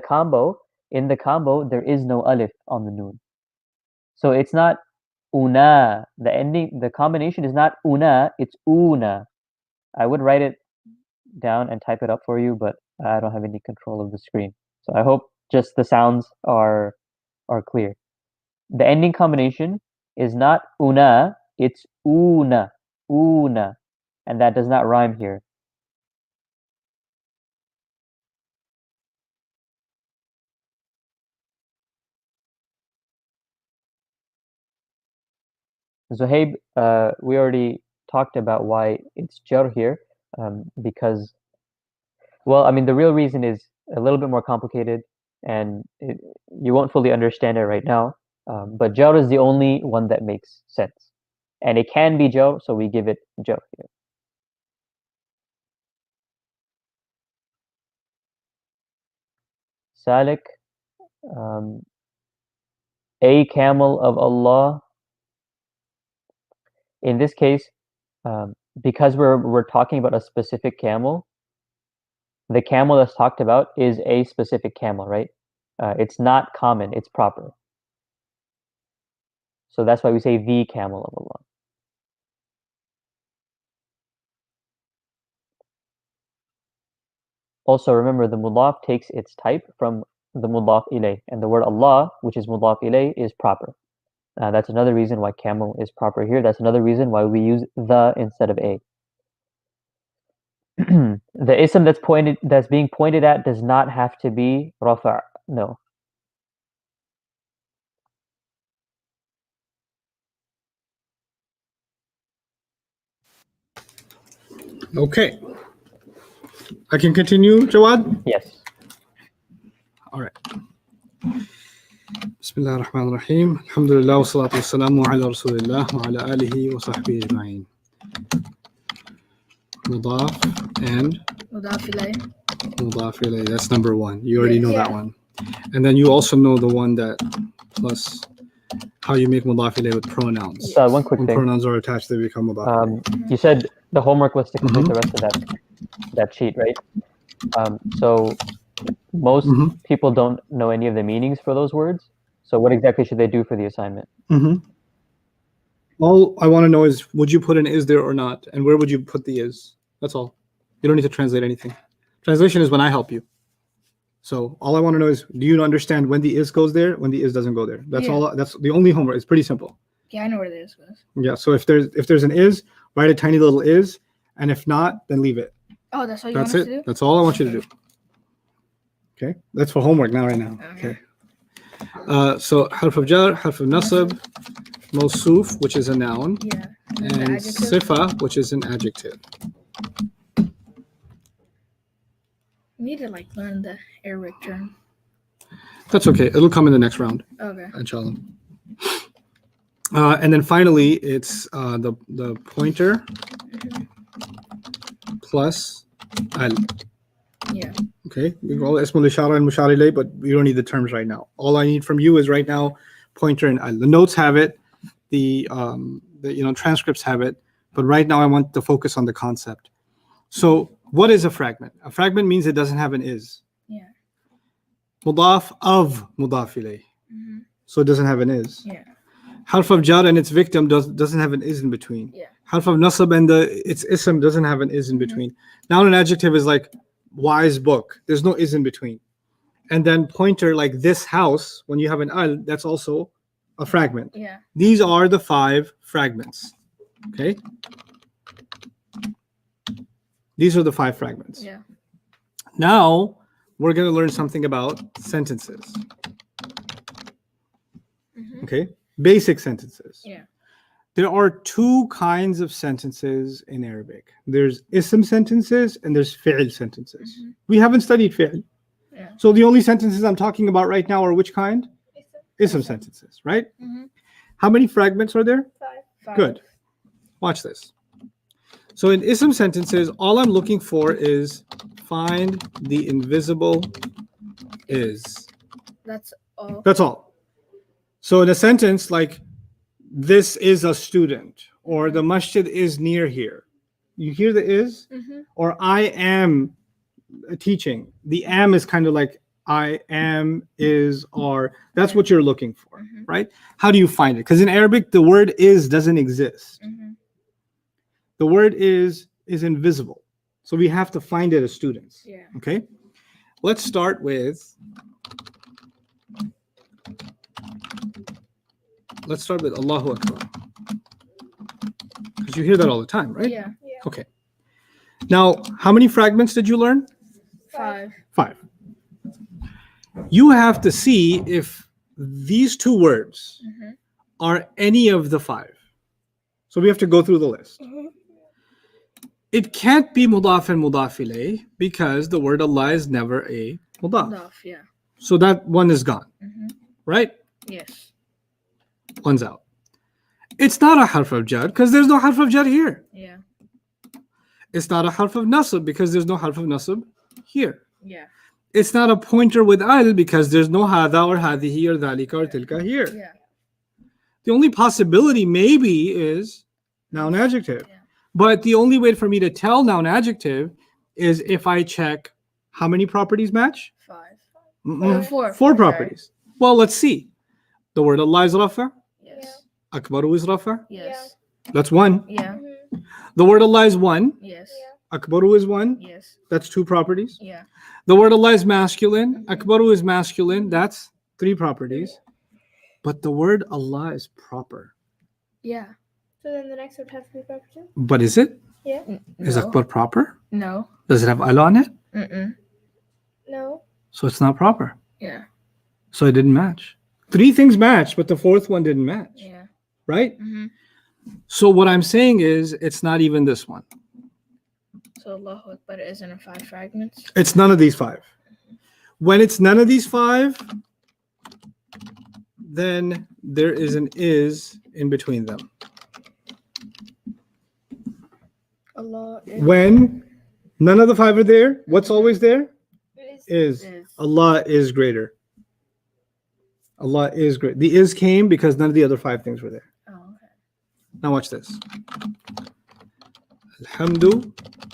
in the combo, there is no alif on the noon. So it's not una. The combination is not una, it's una. I would write it down and type it up for you, but I don't have any control of the screen. So I hope just the sounds are clear. The ending combination is not una, it's una, una, and that does not rhyme here. Zuhaib, we already talked about why it's jar here, because, well, I mean, the real reason is a little bit more complicated, and you won't fully understand it right now. But jar is the only one that makes sense, and it can be jar, so we give it jar here. Salik, a camel of Allah. In this case, because we're talking about a specific camel, the camel that's talked about is a specific camel, right? It's not common, it's proper. So that's why we say the camel of Allah. Also remember, the mudaf takes its type from the mudaf ilay, and the word Allah, which is mudaf ilay, is proper. That's another reason why camel is proper here. That's another reason why we use the instead of a. The ism that's being pointed at does not have to be rafa'. No.
Okay. I can continue, Jawad?
Yes.
All right. Bismillah ar-Rahman ar-Rahim. Alhamdulillah wa salatu wa salamu ala Rasulillah wa ala alihi wa sahbihi ajma'in. Mudaf and
Mudaf ilayh.
mudaf ilayh. That's number one. You already know that
Yeah.
one. And then you also know the one that plus how you make mudaf ilayh with pronouns.
One quick
When
thing.
pronouns are attached, they become mudaf ilayh.
You said the homework was to complete the rest of that sheet, right? So most people don't know any of the meanings for those words. So what exactly should they do for the assignment?
All I want to know is, would you put an is there or not? And where would you put the is? That's all. You don't need to translate anything. Translation is when I help you. So all I want to know is, do you understand when the is goes there, when the is doesn't go there? That's
Yeah.
all. That's the only homework. It's pretty simple.
Yeah, I know where this goes.
Yeah. So if there's an is, write a tiny little is, and if not, then leave it.
Oh, that's all you
That's
want us
it.
to do?
That's all I want you to do. Okay. That's for homework now. Right now.
Okay.
Okay. So harf of jar, harf of nasab, mawsuf, which is a noun,
Yeah.
and
The adjective.
sifa, which is an adjective.
We need to like learn the Arabic term.
That's okay. It'll come in the next round,
Okay.
inshallah. And then finally, it's the pointer plus al.
Yeah.
Okay, we call it ismul ishara and mushar ilayh, but we don't need the terms right now. All I need from you is right now pointer and al. The notes have it, the transcripts have it, but right now I want to focus on the concept. So what is a fragment? A fragment means it doesn't have an is.
Yeah.
Mudaf of mudaf ilayh.
Mhm.
So it doesn't have an is.
Yeah.
Harf of jar and its victim doesn't have an is in between.
Yeah.
Harf of nasab and its ism doesn't have an is in between. Now an adjective is like wise book. There's no is in between. And then pointer, like this house, when you have an al, that's also a fragment.
Yeah.
These are the 5 fragments. Okay? These are the 5 fragments.
Yeah.
Now we're going to learn something about sentences.
Mhm.
Okay? Basic sentences.
Yeah.
There are 2 kinds of sentences in Arabic. There's ism sentences and there's fi'l sentences.
Mhm.
We haven't studied fi'l.
Yeah.
So the only sentences I'm talking about right now are which kind? Ism sentences, right?
Mhm.
How many fragments are there?
5.
5.
Good. Watch this. So in ism sentences, all I'm looking for is find the invisible is.
That's all.
That's all. So in a sentence like, this is a student, or the masjid is near here. You hear the is?
Mhm.
Or I am teaching. The am is kind of like I am, is, are. That's what you're looking for,
Mhm.
right? How do you find it? Because in Arabic, the word is doesn't exist.
Mhm.
The word is invisible. So we have to find it as students.
Yeah.
Okay? Let's start with Allahu Akbar. Because you hear that all the time, right?
Yeah.
Okay. Now, how many fragments did you learn?
5.
5. You have to see if these 2 words
Mhm.
are any of the 5. So we have to go through the list. It can't be mudaf and mudaf ilayh because the word Allah is never a mudaf.
Mudaf, yeah.
So that one is gone,
Mhm.
right?
Yes.
One's out. It's not a harf of jar because there's no harf of jar here.
Yeah.
It's not a harf of nasab because there's no harf of nasab here.
Yeah.
It's not a pointer with al because there's no hada or hadihi or dhalika or tilka here.
Yeah.
The only possibility maybe is noun adjective.
Yeah.
But the only way for me to tell noun adjective is if I check how many properties match?
5.
Mm-mm.
Four.
Four
Sorry.
properties. Well, let's see. The word Allah is rafa.
Yes.
Akbaru is rafa.
Yes.
That's one.
Yeah.
Mhm.
The word Allah is one.
Yes.
Akbaru is one.
Yes.
That's two properties.
Yeah.
The word Allah is masculine. Akbaru is masculine. That's three properties. But the word Allah is proper.
Yeah.
So then the next would have to be proper too.
But is it?
Yeah.
Is
No.
Akbar proper?
No.
Does it have al on it?
Mm-mm.
No.
So it's not proper.
Yeah.
So it didn't match. Three things matched, but the fourth one didn't match.
Yeah.
Right?
Mm-hmm.
So what I'm saying is it's not even this one.
So Allahu Akbar isn't in 5 fragments.
It's none of these five. When it's none of these five, then there is an is in between them.
Allah is.
When none of the five are there, what's always there?
It is.
Is. Allah is greater. Allah is great. The is came because none of the other five things were there.
Oh, okay.
Now watch this. Alhamdu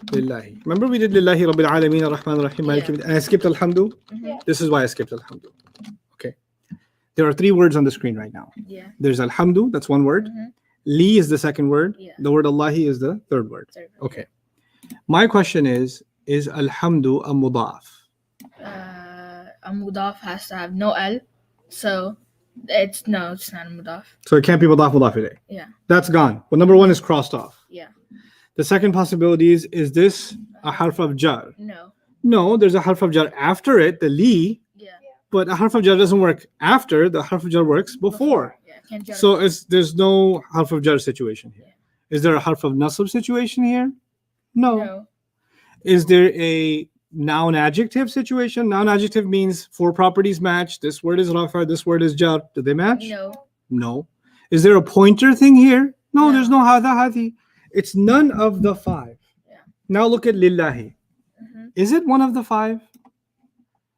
lillahi. Remember we did lillahi rabbil alameen ar-Rahman ar-Rahim maliki yawmiddin, and I skipped alhamdu.
Mhm.
This is why I skipped alhamdu. Okay. There are three words on the screen right now.
Yeah.
There's alhamdu, that's one word.
Mhm.
Li is the second word.
Yeah.
The word Allahi is the third word.
Sorry.
Okay. My question is alhamdu a mudaf?
A mudaf has to have no L. So it's not a mudaf.
So it can't be mudaf ilayh.
Yeah.
That's gone. Well, number one is crossed off.
Yeah.
The second possibility is this a harf of jar?
No.
No, there's a harf of jar after it, the li,
Yeah.
but a harf of jar doesn't work after, the harf of jar works before.
Yeah. Can't jar.
So there's no harf of jar situation here. Is there a harf of nasab situation here? No.
No.
Is there a noun adjective situation? Noun adjective means four properties match. This word is rafa, this word is jar. Do they match?
No.
No. Is there a pointer thing here? No,
No.
there's no hada hadi. It's none of the five.
Yeah.
Now look at lillahi.
Mhm.
Is it one of the five?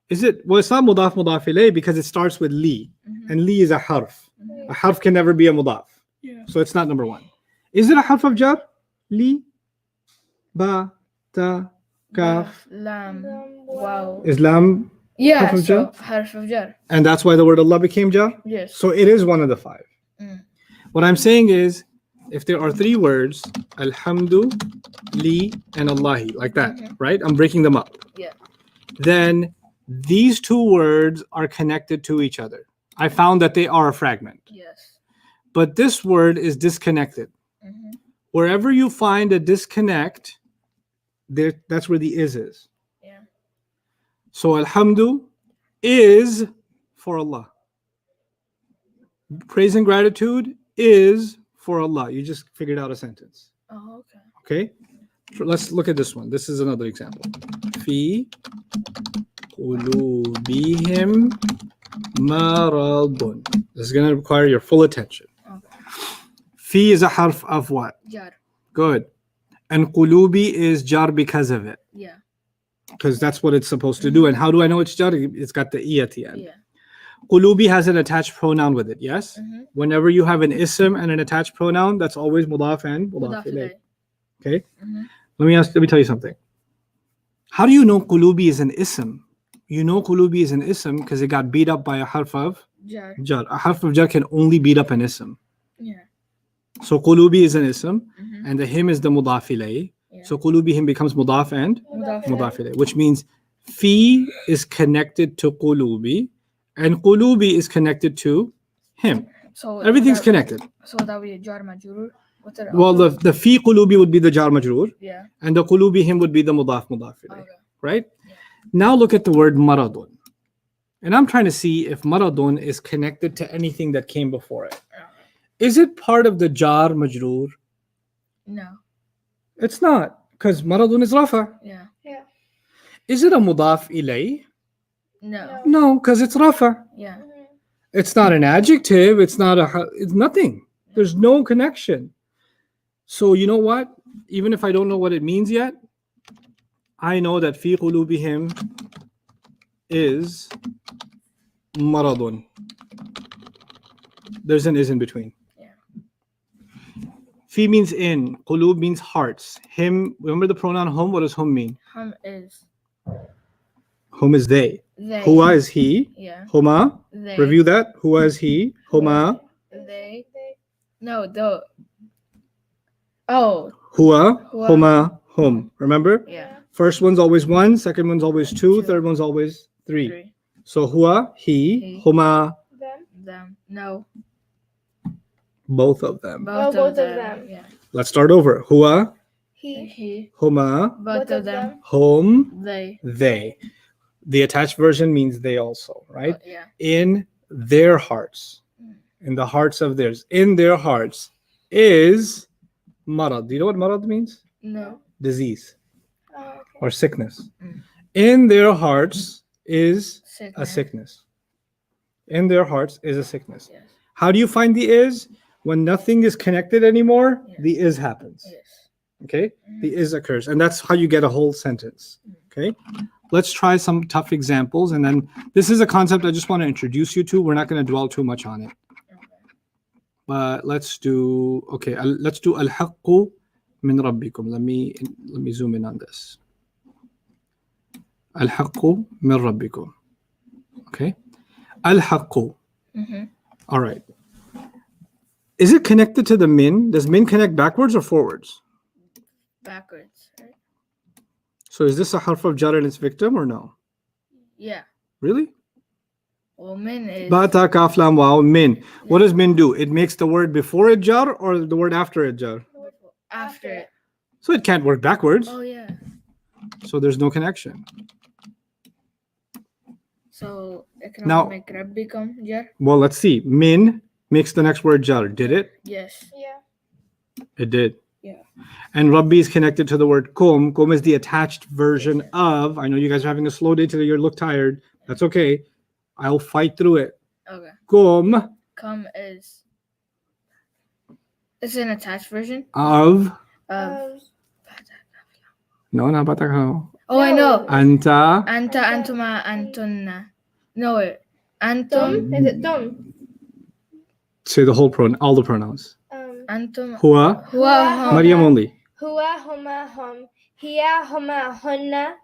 Is it? Well, it's not mudaf ilayh because it starts with li,
Mhm.
and li is a harf.
Mhm.
A harf can never be a mudaf.
Yeah.
So it's not number one. Is it a harf of jar? Li, ba, ta, kaf.
Lam.
Wow.
Wow.
Islam,
Yeah.
harf of
So
jar?
harf of jar.
and that's why the word Allah became jar.
Yes.
So it is one of the five.
Mm.
What I'm saying is, if there are three words, alhamdu, li, and Allahi, like that,
Mhm.
right? I'm breaking them up.
Yeah.
Then these two words are connected to each other. I found that they are a fragment,
Yes.
but this word is disconnected.
Mhm.
Wherever you find a disconnect, that's where the is.
Yeah.
So alhamdu is for Allah. Praise and gratitude is for Allah. You just figured out a sentence.
Oh, okay.
Okay? So let's look at this one. This is another example. Fi qulubihim maradun. This is going to require your full attention.
Okay.
Fi is a harf of what?
Jar.
Good. And qulubi is jar because of it.
Yeah.
Because that's what it's supposed to do. And how do I know it's jar? It's got the e at the end.
Yeah.
Qulubi has an attached pronoun with it, yes?
Mm-hmm.
Whenever you have an ism and an attached pronoun, that's always mudaf and mudaf ilayh. Okay?
Mm-hmm.
Let me tell you something. How do you know qulubi is an ism? You know qulubi is an ism because it got beat up by a harf of
Jar.
jar. A harf of jar can only beat up an ism.
Yeah.
So qulubi is an ism
Mm-hmm.
and the him is the mudaf ilayh.
Yeah.
So qulubihim becomes mudaf and
Mudaf
mudaf ilayh, which means fi is connected to qulubi and qulubi is connected to him.
So
Everything's
that,
connected.
So that would be jar majrur. What's it?
Well, the fi qulubi would be the jar majroor
Yeah.
and the qulubihim would be the mudaf ilayh,
Okay.
right?
Yeah.
Now look at the word maradun. And I'm trying to see if maradun is connected to anything that came before it. Is it part of the jar majroor?
No.
It's not, because maradun is rafa.
Yeah.
Is it a mudaf ilay?
No.
No, because it's rafa.
Yeah.
Mhm.
It's not an adjective. It's not it's nothing. There's no connection. So you know what? Even if I don't know what it means yet, I know that fi qulubihim is maradun. There's an is in between.
Yeah.
Fi means in. Qulub means hearts. Him, remember the pronoun hum? What does hum mean?
Is
Hum is they.
they.
Huwa is he.
Yeah.
Huma.
They.
Review that. Huwa is he. Huma.
They. No. The. Oh.
Huwa.
Huwa.
Huma. Hum. Remember?
Yeah.
First one's always one. Second one's always two.
Two.
Third one's always three.
3.
So huwa, he.
He.
Huma,
Them. No.
both of them.
Both
both
of
of
them.
them.
Yeah.
Let's start over. Huwa,
He.
huma,
Both of them.
hum,
They.
they. The attached version means they also, right?
Yeah.
In their hearts. In the hearts of theirs. In their hearts is marad. Do you know what marad means?
No.
Disease
Oh, okay.
or sickness.
Mm.
In their hearts is a
Sickness.
sickness. In their hearts is a sickness.
Yes.
How do you find the is? When nothing is connected anymore,
Yes.
the is happens.
Yes.
Okay? The is occurs. And that's how you get a whole sentence. Okay? Let's try some tough examples. And then this is a concept I just want to introduce you to. We're not going to dwell too much on it. But let's do, okay, let's do al-haqqu min rabbikum. Let me zoom in on this. Al-haqqu min rabbikum. Okay? Al-haqqu.
Mm-hmm.
All right. Is it connected to the min? Does min connect backwards or forwards?
Backwards. Right?
So is this a harf of jar and its victim or no?
Yeah.
Really?
Well, min is.
Ba ta kaf lam waw min. What does min do? It makes the word before it jar or the word after it jar?
After it.
So it can't work backwards.
Oh yeah.
So there's no connection.
So it can
Now-
only make rabbikum jar.
Well, let's see. Min makes the next word jar. Did it?
Yes.
Yeah.
It did.
Yeah.
And Rabbi is connected to the word kum. Kum is the attached version of. I know you guys are having a slow day today. You look tired. That's okay. I'll fight through it.
Okay.
Kum
Come is. It's an attached version
of.
of.
No, not batakao.
Oh, I know.
Anta.
Anta, antuma, antunna. No, wait. Antum,
Is it dum?
Say the whole pronoun, all the pronouns.
antum,
Huwa.
huwa, hum.
Maryam only.
Huwa, huma, hum. Hiya, huma, hunna.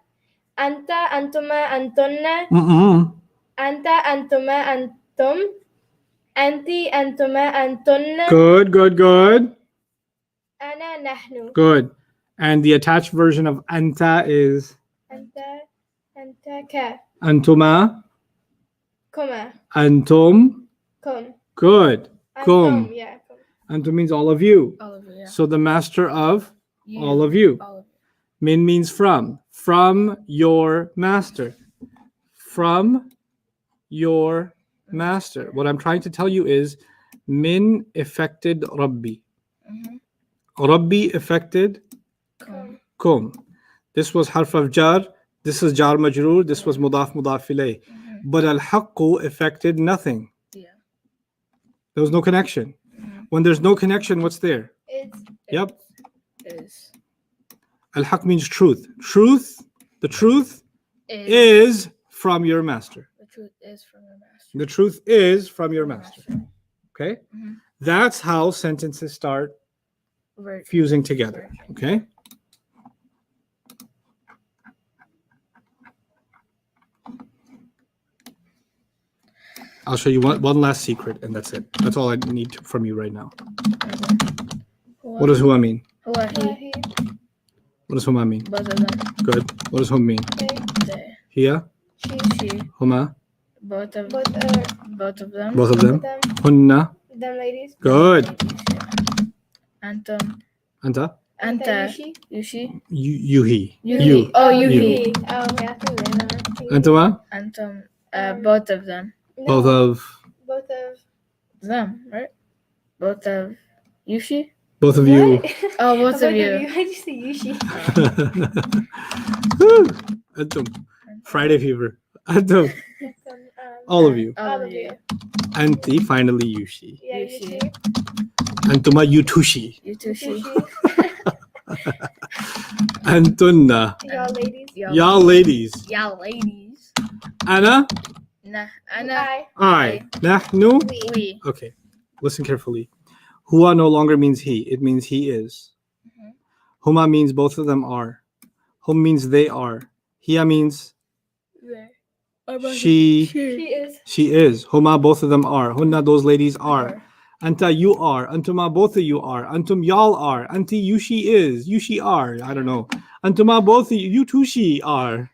Anta, antuma, antunna.
Mm-mm.
Anta, antuma, antum. Anti, antuma, antunna.
Good, good, good,
Ana, nahnu.
good. And the attached version of anta is
Anta, ka.
antuma,
Kuma.
antum.
Kum.
Good. Kum.
Antum, yeah. Kum.
Antum means all of you.
All of it, yeah.
So the master of
You.
all of you.
All of it.
Min means from. From your master. From your master. What I'm trying to tell you is min affected Rabbi.
Mhm.
Rabbi affected
Kum.
kum. This was harf of jar. This is jar majroor. This was mudaf mudaf ilayh.
Mhm.
But al-haqqu affected nothing.
Yeah.
There was no connection.
Mhm.
When there's no connection, what's there?
It's
Yep.
Is.
Al-haq means truth. Truth, the truth
Is.
is from your master.
The truth is from your master.
The truth is from your master. Okay?
Mhm.
That's how sentences start
Right.
fusing together. Okay? I'll show you one last secret, and that's it. That's all I need from you right now. What does huwa mean?
Huwa,
Huwa,
he.
he.
What does huma mean?
Both of them.
Good. What does hum mean?
They.
They.
Hiya,
She.
She.
huma,
Both of.
Both,
Both of them.
both of them.
them.
Hunna,
Them ladies.
good.
Antum.
Anta,
Anta.
Yushi.
Yushi.
yuhi.
Yuhi.
You.
Oh,
You.
Yuhi.
Oh, yeah. I think they know.
Antuma,
Antum. Both of them.
No,
both of.
Both of.
Them, right? Both of Yushi.
Both of you.
What?
Oh, both of you.
Why'd you say Yushi?
Antum. Friday fever. Antum. All of you.
All of you.
Anti, finally Yushi.
Yeah,
Yushi.
Yushi.
Antuma Yutushi.
You too, she.
Yushi.
Antunna.
Y'all ladies.
Y'all ladies.
Y'all ladies.
Ana.
Nah, Anna.
I.
I. Nahnu.
We.
Okay. Listen carefully. Huwa no longer means he. It means he is.
Mhm.
Huma means both of them are. Hum means they are. Hiya means she
She is.
is. Huma, both of them are. Hunna, those ladies are. Anta, you are. Antuma, both of you are. Antum, y'all are. Anti, you, she is. You, she are. I don't know. Antuma, both of you, you two, she are.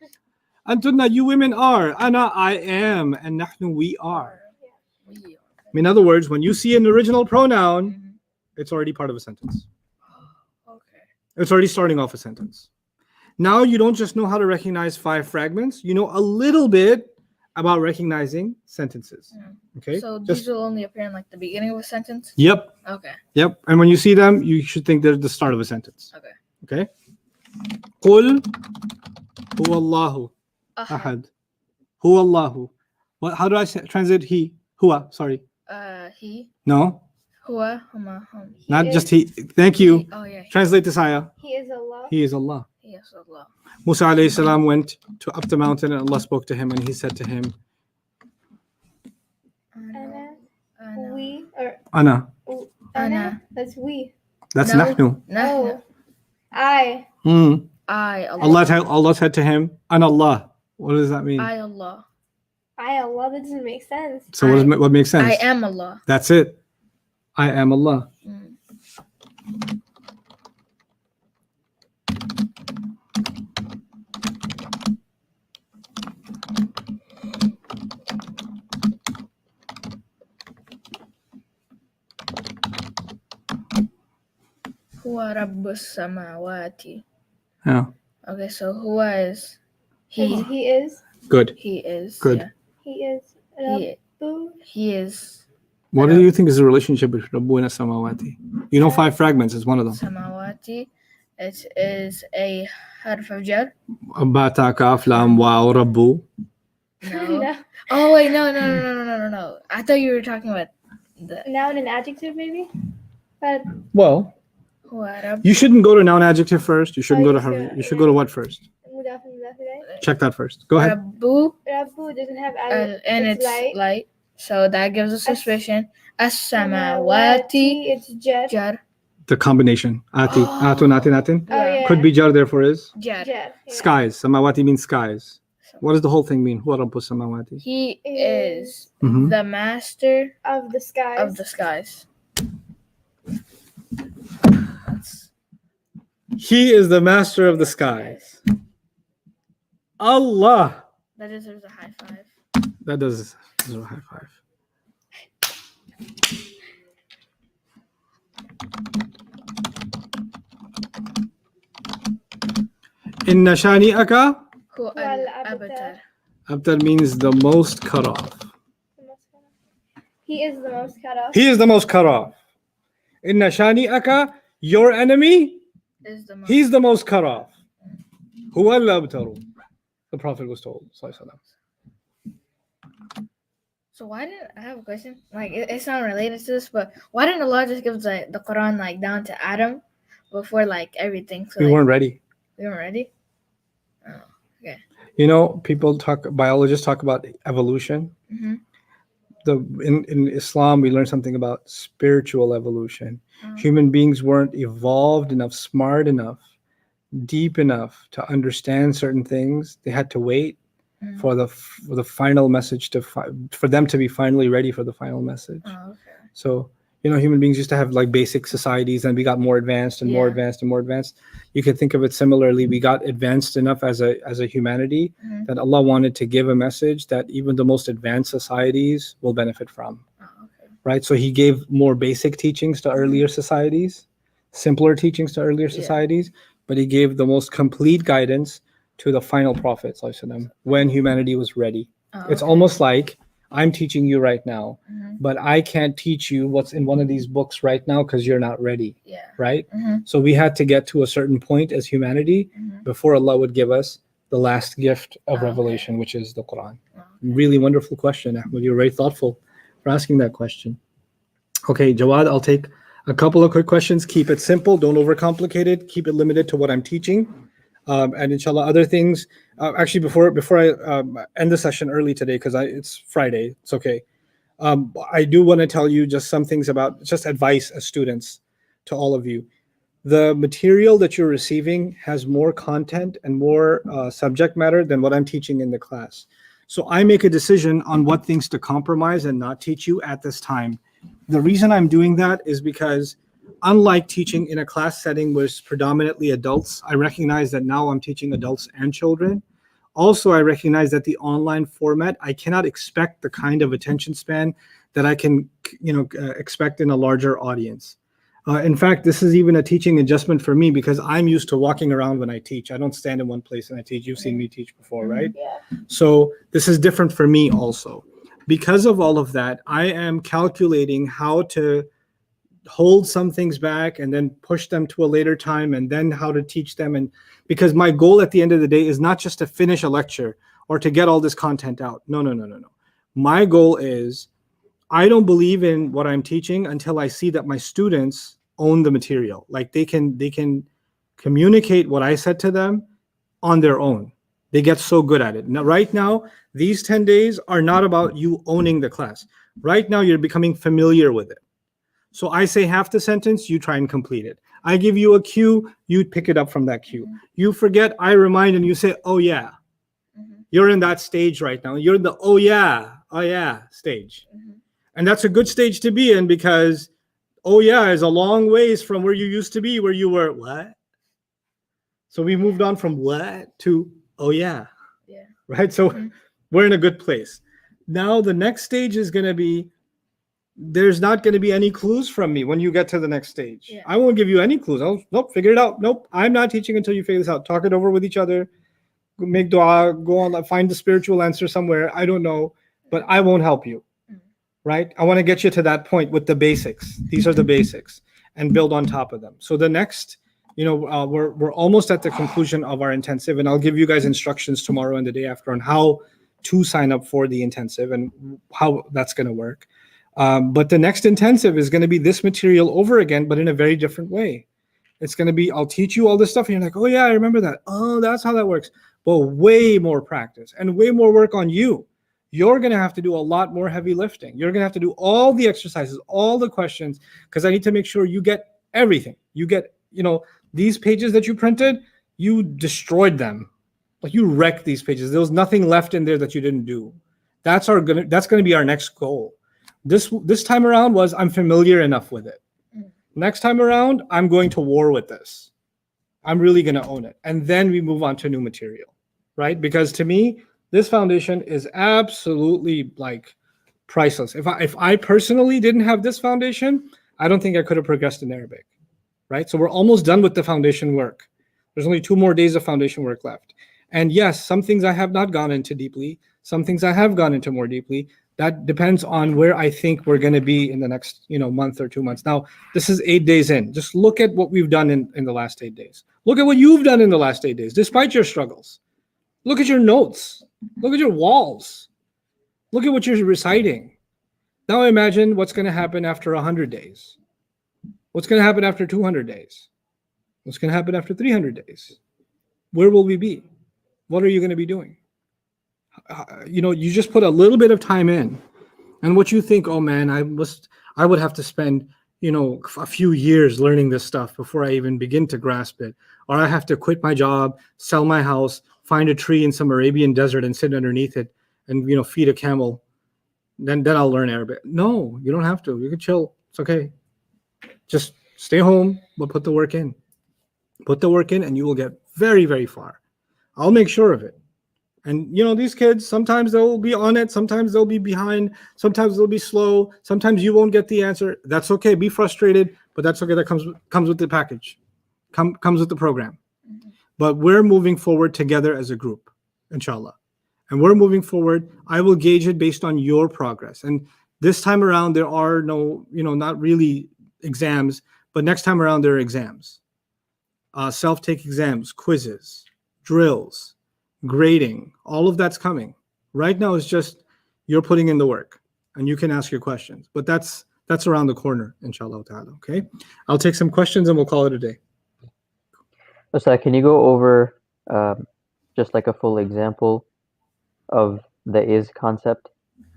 Antunna, you women are. Ana, I am. And nahnu, we are.
We.
In other words, when you see an original pronoun,
Mhm.
it's already part of a sentence.
Okay.
It's already starting off a sentence. Now you don't just know how to recognize 5 fragments, you know a little bit about recognizing sentences. Okay?
So
Just,
these will only appear in like the beginning of a sentence?
yep,
Okay.
yep. And when you see them, you should think they're the start of a sentence.
Okay.
Okay? Qul huwa Allahu
Ahad.
ahad. Huwa Allahu. What? How do I translate he? Huwa, sorry.
He.
No,
Huwa. Huma. Hum.
not
is-
just he. Thank you.
Oh, yeah.
Translate this ayah.
He is Allah.
He is Allah.
Yes, Allah.
Musa alayhi salam went to up the mountain and Allah spoke to him and he said to him,
Ana.
Ana.
We. Or
Ana.
Ana. That's we.
That's
No.
nahnu.
Nahnu.
Oh. I.
I, Allah.
Allah said to him, An Allah. What does that mean?
I, Allah.
I Allah. That doesn't make sense.
So what makes sense?
I am Allah.
That's it. I am Allah.
Mm. Huwa Rabbus Samawati.
Yeah.
Okay, so Huwa is he.
He is.
Good.
He is.
Good.
Yeah.
He is.
He,
Rabbu.
he is
What do you think is the relationship between Rabbu and Samawati? You know 5 fragments is one of them.
Samawati. It is a harf of jar.
Bata, Kaf, Lam, Waw, Rabbu.
No.
No.
Oh wait, no. I thought you were talking about the
Noun and adjective, maybe. But
Well,
Huwa Rabb.
you shouldn't go to noun adjective first. You shouldn't
Oh,
go to
you
harf.
should,
You should
yeah.
go to what first?
mudaf and mudaf ilayh.
Check that first. Go ahead.
Rabbu,
Rabbu doesn't have
and it's light. So that gives us suspicion. As-samawati.
It's jar.
Jar.
The combination. Ati.
Oh.
Atun, atin, atin.
Oh, yeah.
Could be jar, therefore is.
Jar.
Jar. Yeah.
Skies. Samawati means skies. What does the whole thing mean? Huwa Rabbu Samawati.
He is
Mhm.
the master
Of the skies.
of the skies. That's
He is the master of the skies. Allah.
that deserves a high five.
That does a high five. Inna shani'aka.
Who
Wal
al-abtar.
Abtar means the most cut off.
He is the most cut off.
He is the most cut off. Inna shani'aka, your enemy,
Is the most.
he's the most cut off. Huwa al-abtaru. The Prophet was told. Sallallahu Alaihi Wasallam.
So why didn't I have a question? Like it's not related to this, but why didn't Allah just give the Quran like down to Adam before like everything? So
We
like,
weren't ready.
we weren't ready.
You know, biologists talk about evolution.
Mm-hmm.
In Islam, we learn something about spiritual evolution.
Oh.
Human beings weren't evolved enough, smart enough, deep enough to understand certain things. They had to wait
Mhm.
for the final message for them to be finally ready for the final message.
Oh, okay.
So, you know, human beings used to have like basic societies, and we got more advanced and more
Yeah.
advanced and more advanced. You can think of it similarly. We got advanced enough as a humanity
Mhm.
that Allah wanted to give a message that even the most advanced societies will benefit from.
Oh, okay.
Right? So he gave more basic teachings to earlier societies, simpler teachings to earlier
Yeah.
societies, but he gave the most complete guidance to the final prophet ﷺ, when humanity was ready.
Oh,
It's
okay.
almost like I'm teaching you right now, but I can't teach you what's in one of these books right now because you're not ready,
Yeah.
right?
Mhm.
So we had to get to a certain point as humanity before Allah would give us the last gift of
Okay.
revelation, which is the Quran.
Oh,
Really wonderful question, Ahmed. You're very thoughtful for asking that question. Okay, Jawad, I'll take a couple of quick questions. Keep it simple. Don't overcomplicate it. Keep it limited to what I'm teaching. And inshallah, other things. Actually, before I end the session early today, because it's Friday, it's okay. I do want to tell you just some things about just advice as students to all of you. The material that you're receiving has more content and more subject matter than what I'm teaching in the class. So I make a decision on what things to compromise and not teach you at this time. The reason I'm doing that is because unlike teaching in a class setting where it's predominantly adults, I recognize that now I'm teaching adults and children. Also, I recognize that the online format, I cannot expect the kind of attention span that I can, expect in a larger audience. In fact, this is even a teaching adjustment for me because I'm used to walking around when I teach. I don't stand in one place and I teach. You've seen me teach before, right?
Yeah.
So this is different for me also. Because of all of that, I am calculating how to hold some things back and then push them to a later time and then how to teach them. And because my goal at the end of the day is not just to finish a lecture or to get all this content out. No. My goal is I don't believe in what I'm teaching until I see that my students own the material. Like they can communicate what I said to them on their own. They get so good at it. Now, right now, these 10 days are not about you owning the class. Right now, you're becoming familiar with it. So I say half the sentence, you try and complete it. I give you a cue, you pick it up from that cue. You forget, I remind, and you say, oh yeah. You're in that stage right now. You're in the oh yeah stage. And that's a good stage to be in because oh yeah is a long ways from where you used to be, where you were what? So we moved on from what to oh yeah.
Yeah.
Right? So we're in a good place. Now the next stage is going to be there's not going to be any clues from me when you get to the next stage.
Yeah.
I won't give you any clues. Nope, figure it out. Nope, I'm not teaching until you figure this out. Talk it over with each other. Make dua, go on, find the spiritual answer somewhere. I don't know, but I won't help you. Right? I want to get you to that point with the basics. These are the basics and build on top of them. So the next, we're almost at the conclusion of our intensive, and I'll give you guys instructions tomorrow and the day after on how to sign up for the intensive and how that's going to work. But the next intensive is going to be this material over again, but in a very different way. It's going to be, I'll teach you all this stuff and you're like, oh yeah, I remember that. Oh, that's how that works. But way more practice and way more work on you. You're going to have to do a lot more heavy lifting. You're going to have to do all the exercises, all the questions, because I need to make sure you get everything. You get, these pages that you printed, you destroyed them. Like you wrecked these pages. There was nothing left in there that you didn't do. That's going to be our next goal. This time around was I'm familiar enough with it. Next time around, I'm going to war with this. I'm really going to own it. And then we move on to new material, right? Because to me, this foundation is absolutely like priceless. If I personally didn't have this foundation, I don't think I could have progressed in Arabic, right? So we're almost done with the foundation work. There's only 2 more days of foundation work left. And yes, some things I have not gone into deeply. Some things I have gone into more deeply. That depends on where I think we're going to be in the next, month or 2 months. Now, this is 8 days in. Just look at what we've done in the last 8 days. Look at what you've done in the last 8 days, despite your struggles. Look at your notes. Look at your walls. Look at what you're reciting. Now imagine what's going to happen after 100 days. What's going to happen after 200 days? What's going to happen after 300 days? Where will we be? What are you going to be doing? You just put a little bit of time in, and what you think, oh man, I would have to spend, a few years learning this stuff before I even begin to grasp it, or I have to quit my job, sell my house, find a tree in some Arabian desert and sit underneath it and, feed a camel. Then I'll learn Arabic. No, you don't have to. You can chill. It's okay. Just stay home, but put the work in. Put the work in and you will get very, very far. I'll make sure of it. And, these kids, sometimes they'll be on it. Sometimes they'll be behind. Sometimes they'll be slow. Sometimes you won't get the answer. That's okay. Be frustrated, but that's okay. That comes with the package, comes with the program. But we're moving forward together as a group, inshallah. and we're moving forward, I will gauge it based on your progress. And this time around, there are no, not really exams, but next time around, there are exams. Self-take exams, quizzes, drills, grading, all of that's coming. Right now, it's just you're putting in the work, and you can ask your questions. But that's around the corner, inshallah ta'ala, okay? I'll take some questions, and we'll call it a day.
Ustad, can you go over just like a full example of the is concept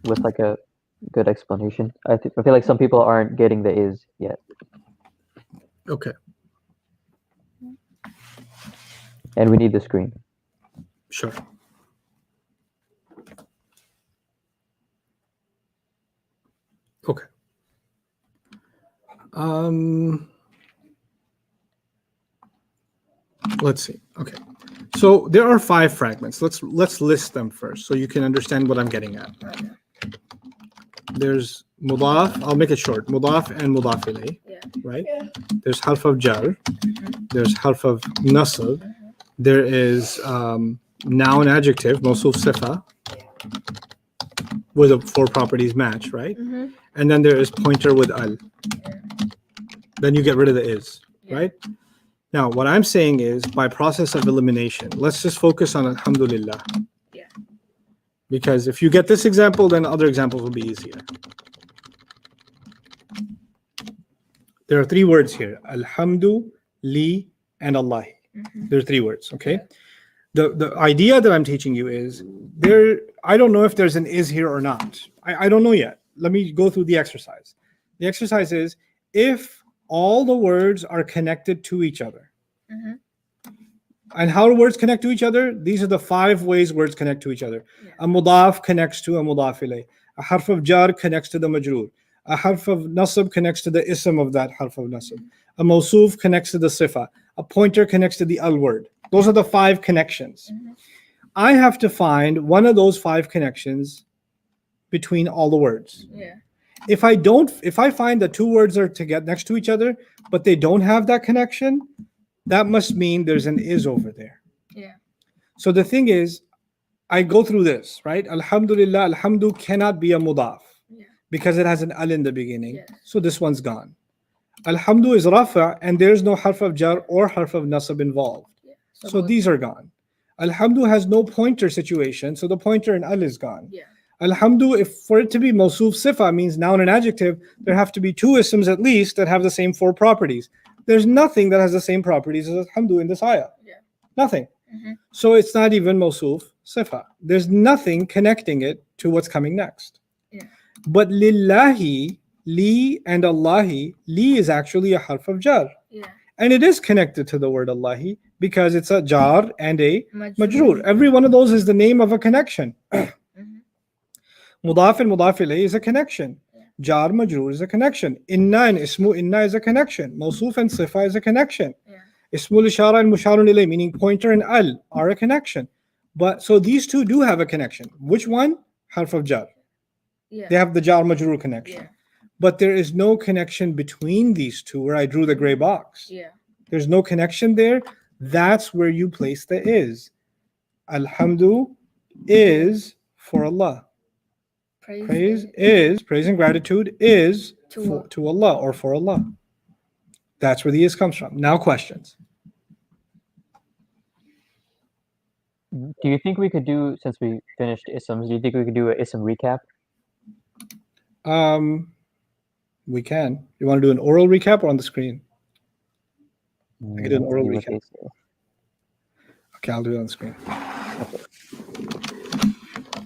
with like a good explanation? I feel like some people aren't getting the is yet.
Okay,
And we need the screen.
sure. Okay. Let's see. Okay. So there are 5 fragments. Let's list them first so you can understand what I'm getting at. There's mudaf, I'll make it short. Mudaf and mudaf ilayh,
Yeah.
right?
Yeah.
There's harf of jar. There's harf of nasab. There is noun adjective, mawsuf sifa, where the 4 properties match, right?
Mm-hmm.
And then there is pointer with al. Then you get rid of the is,
Yeah.
right? Now, what I'm saying is, by process of elimination, let's just focus on alhamdulillah.
Yeah.
Because if you get this example, then other examples will be easier. There are 3 words here: alhamdu, li, and allahi.
Mm-hmm.
There are 3 words, okay? The idea that I'm teaching you is, I don't know if there's an is here or not. I don't know yet. Let me go through the exercise. The exercise is, if all the words are connected to each other.
Mm-hmm.
And how do words connect to each other? These are the 5 ways words connect to each other.
Yeah.
A mudaf connects to a mudaf ilayh. A harf of jar connects to the majroor. A harf of nasab connects to the ism of that harf of nasab. A mawsuf connects to the sifa. A pointer connects to the al word. Those are the 5 connections.
Mhm.
I have to find one of those 5 connections between all the words.
Yeah.
If I find that 2 words are together next to each other, but they don't have that connection, that must mean there's an is over there.
Yeah.
So the thing is, I go through this, right? Alhamdulillah, alhamdu cannot be a mudaf
Yeah.
because it has an al in the beginning.
Yes.
So this one's gone. Alhamdu is rafa, and there's no harf of jar or harf of nasab involved.
Yeah.
So these are gone. Alhamdu has no pointer situation, so the pointer in al is gone.
Yeah.
Alhamdu, if for it to be mawsuf sifa, means noun and adjective, there have to be 2 isms at least that have the same 4 properties. There's nothing that has the same properties as alhamdu in this ayah.
Yeah.
Nothing.
Mhm.
So it's not even mawsuf sifa. There's nothing connecting it to what's coming next.
Yeah.
But lillahi, li and Allahi, li is actually a harf of jar.
Yeah.
And it is connected to the word Allahi because it's a jar and a
Majroor.
majroor. Every one of those is the name of a connection.
Mhm.
Mudaf and mudaf ilayh is a connection. Jar majroor is a connection. Inna and ismu inna is a connection. Mawsuf and sifa is a connection.
Yeah.
Ismul ishara and musharun ilayh, meaning pointer and al, are a connection. But so these 2 do have a connection. Which one? Harf of jar.
Yeah.
They have the jar majroor connection.
Yeah.
But there is no connection between these 2 where I drew the gray box.
Yeah.
There's no connection there. That's where you place the is. Alhamdu is for Allah. Praise and gratitude is to Allah or for Allah. That's where the is comes from. Now questions.
Do you think we could do, since we finished isms, do you think we could do an ism recap?
We can. You want to do an oral recap or on the screen? I could do an oral
See what
recap.
they say.
Okay, I'll do it on the screen.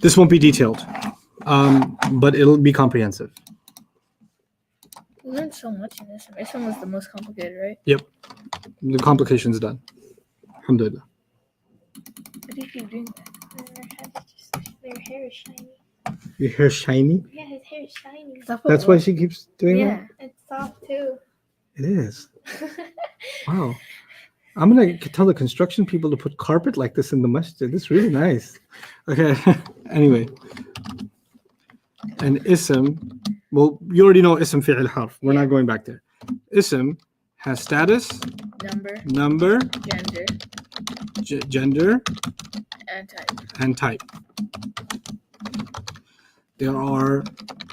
This won't be detailed, but it'll be comprehensive.
We learned so much in this. This one was the most complicated, right?
Yep. The complication's done. Alhamdulillah.
Why do you keep doing that?
Their hair is shiny.
Your hair's shiny?
Yeah, his hair is shiny.
That's why she keeps doing that?
Yeah.
It's soft too.
It is. Wow. I'm going to tell the construction people to put carpet like this in the masjid. It's really nice. Okay. Anyway. And ism, well, you already know ism fi'il harf. We're not going back there. Ism has status,
Number,
number,
gender,
gender,
And type.
and type. There are,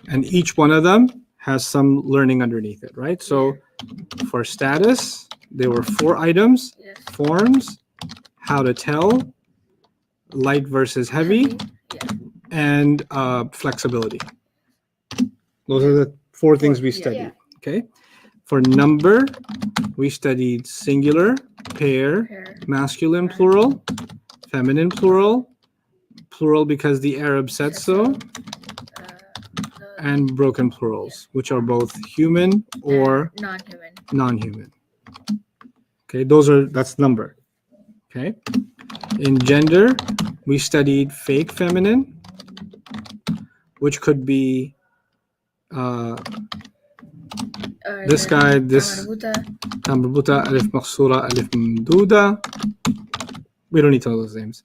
and each one of them has some learning underneath it, right? So for status, there were 4 items:
Yes.
forms, how to tell, light versus heavy,
Yeah.
and flexibility. Those are the 4 things we
Yeah.
studied.
Yeah.
Okay. For number, we studied singular, pair,
Pair.
masculine plural, feminine plural, plural because the Arab said so, and broken plurals, which are both human or
non-human.
non-human. Okay, that's number. Okay. In gender, we studied fake feminine, which could be this guy, this Kambarbuta, Alif Maksura, Alif Mduda. We don't need to know those names.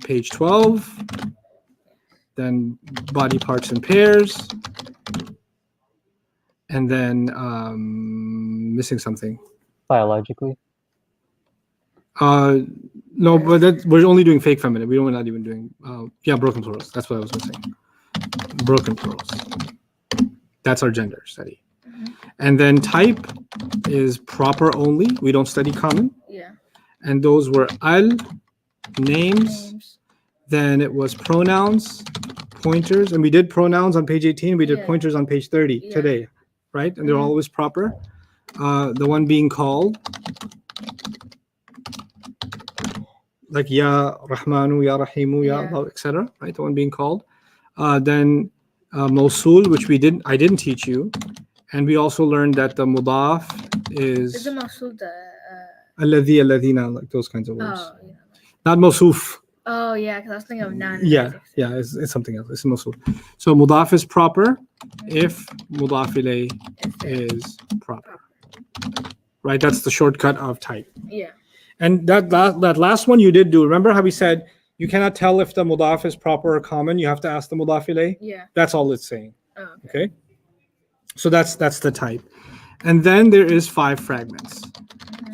Page 12. Then body parts and pairs. And then missing something.
Biologically.
No, but we're only doing fake feminine. We're not even doing broken plurals. That's what I was missing. Broken plurals. That's our gender study. And then type is proper only. We don't study common.
Yeah.
And those were names. Then it was pronouns, pointers, and we did pronouns on page 18. We did pointers on page 30 today, right? And they're always proper. The one being called, like Ya Rahmanu, Ya Rahimu, Ya Allah, etc. Right? The one being called. Then Mosul, which I didn't teach you. And we also learned that the mudaf is
the Mosul
alladhi, alladhina, like those kinds of words.
Oh, yeah.
Not Mosuf.
Oh, yeah, because I was thinking of non.
Yeah, it's something else. It's Mosul. So mudaf is proper if mudaf ilayh is proper. Right? That's the shortcut of type.
Yeah.
And that last one you did do. Remember how we said you cannot tell if the mudaf is proper or common? You have to ask the mudaf ilayh?
Yeah.
That's all it's saying.
Oh,
Okay? So that's the type. And then there is 5 fragments.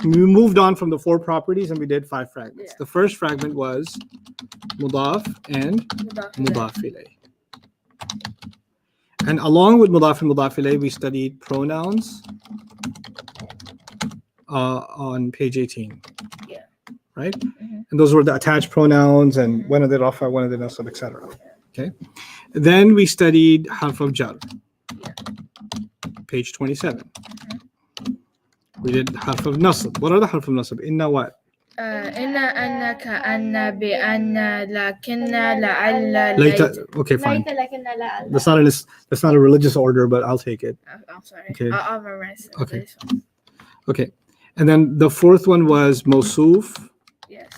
We moved on from the 4 properties and we did 5 fragments.
Yeah.
The first fragment was mudaf and mudaf ilayh. And along with mudaf and mudaf ilayh, we studied pronouns on page 18.
Yeah.
Right? And those were the attached pronouns and when are they rafa, when are they nasab, etc. Okay. Then we studied harf of jar. Page 27. We did harf of nasab. What are the harf of nasab? Inna what?
Inna, anna, ka'anna, bi'anna, lakinna, la'alla,
Later. Okay, fine.
ليت لكن لا
That's not a religious order, but I'll take it.
I'm sorry.
Okay.
I'll memorize it.
Okay. Okay. And then the 4th one was mosuf,
Yes.